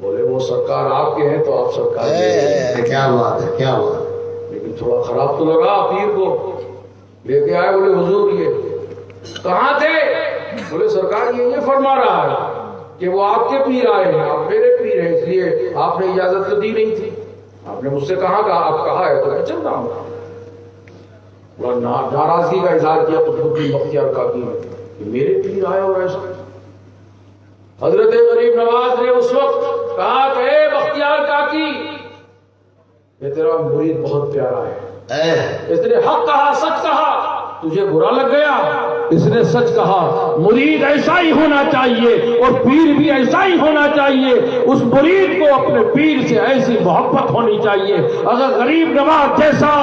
بولے وہ سرکار آپ کے ہیں تو آپ سرکار، کیا بات ہے، کیا بات۔ لیکن تھوڑا خراب تو لگا پیر کو، لے کے آئے، بولے حضور یہ کہاں تھے؟ بولے سرکار یہ فرما رہا ہے کہ وہ آپ کے پیر آئے ہیں، آپ میرے پیر ہیں، اس لیے آپ نے اجازت تو دی نہیں تھی، آپ نے مجھ سے کہا آپ کہا ہے تو میں چل رہا ہوں۔ ناراضگی کا اظہار کیا قطب الدین بختیار کاکی نے کہ میرے پیر آئے اور ایسا۔ حضرت غریب نواز نے اس وقت کہا کہ اے بختیار کاکی، یہ تیرا مرید بہت پیارا ہے، اس نے حق کہا، سچ کہا، تجھے برا لگ گیا؟ اس نے سچ کہا، مرید ایسا ہی ہونا چاہیے اور پیر بھی ایسا ہی ہونا چاہیے۔ اس مرید کو اپنے پیر سے ایسی محبت ہونی چاہیے۔ اگر غریب نواز جیسا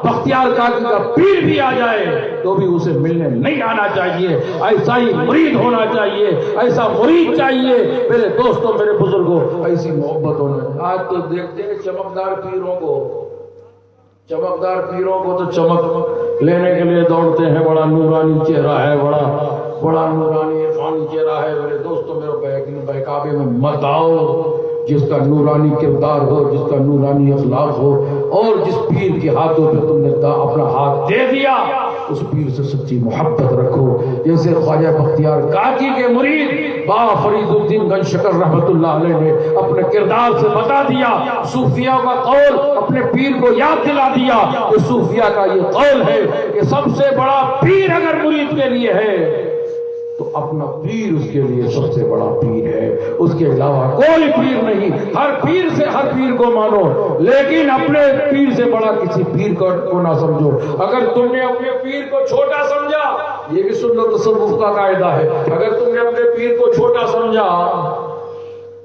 بختیار کاکی کا پیر بھی آ جائے تو بھی اسے ملنے نہیں آنا چاہیے، ایسا ہی مرید ہونا چاہیے، ایسا مرید چاہیے۔ میرے دوستوں، میرے بزرگوں، ایسی محبت ہونا۔ آج تو دیکھتے ہیں چمکدار پیروں کو تو چمک لینے کے لیے دوڑتے ہیں، بڑا نورانی چہرہ ہے، بڑا نورانی عرفانی چہرہ ہے۔ میرے دوستوں، میرے بہکاوے میں مت آؤ۔ جس کا نورانی کردار ہو، جس کا نورانی اخلاق ہو، اور جس پیر کے ہاتھوں پہ تم نے اپنا ہاتھ دے دیا، اس پیر سے سچی محبت رکھو. جیسے خواجہ بختیار کاکی کے مرید بابا فرید الدین گنج شکر رحمت اللہ علیہ نے اپنے کردار سے بتا دیا, صوفیہ کا قول اپنے پیر کو یاد دلا دیا کہ صوفیہ کا یہ قول ہے کہ سب سے بڑا پیر اگر مرید کے لیے ہے تو اپنا پیر اس کے لیے سب سے بڑا پیر ہے, اس کے علاوہ کوئی پیر نہیں. ہر پیر سے ہر پیر کو مانو, لیکن اپنے پیر سے بڑا کسی پیر کو نہ سمجھو. اگر تم نے اپنے پیر کو چھوٹا سمجھا, یہ بھی سنت تصوف کا قاعدہ ہے, اگر تم نے اپنے پیر کو چھوٹا سمجھا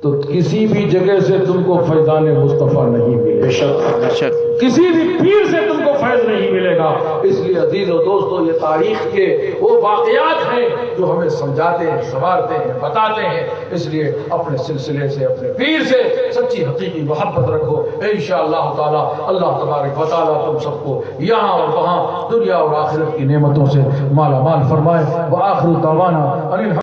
تو کسی بھی جگہ سے تم کو فیضان مصطفیٰ نہیں ملے, کسی بھی پیر سے تم کو فیض نہیں ملے گا. اس لیے عزیز و دوستو, یہ تاریخ کے وہ واقعات ہیں جو ہمیں سمجھاتے ہیں, سنوارتے ہیں, بتاتے ہیں. اس لیے اپنے سلسلے سے, اپنے پیر سے سچی حقیقی محبت رکھو. انشاءاللہ تعالی اللہ تبارک و تعالی تم سب کو یہاں اور وہاں دنیا اور آخرت کی نعمتوں سے مالا مال فرمائے. وآخر دعوانا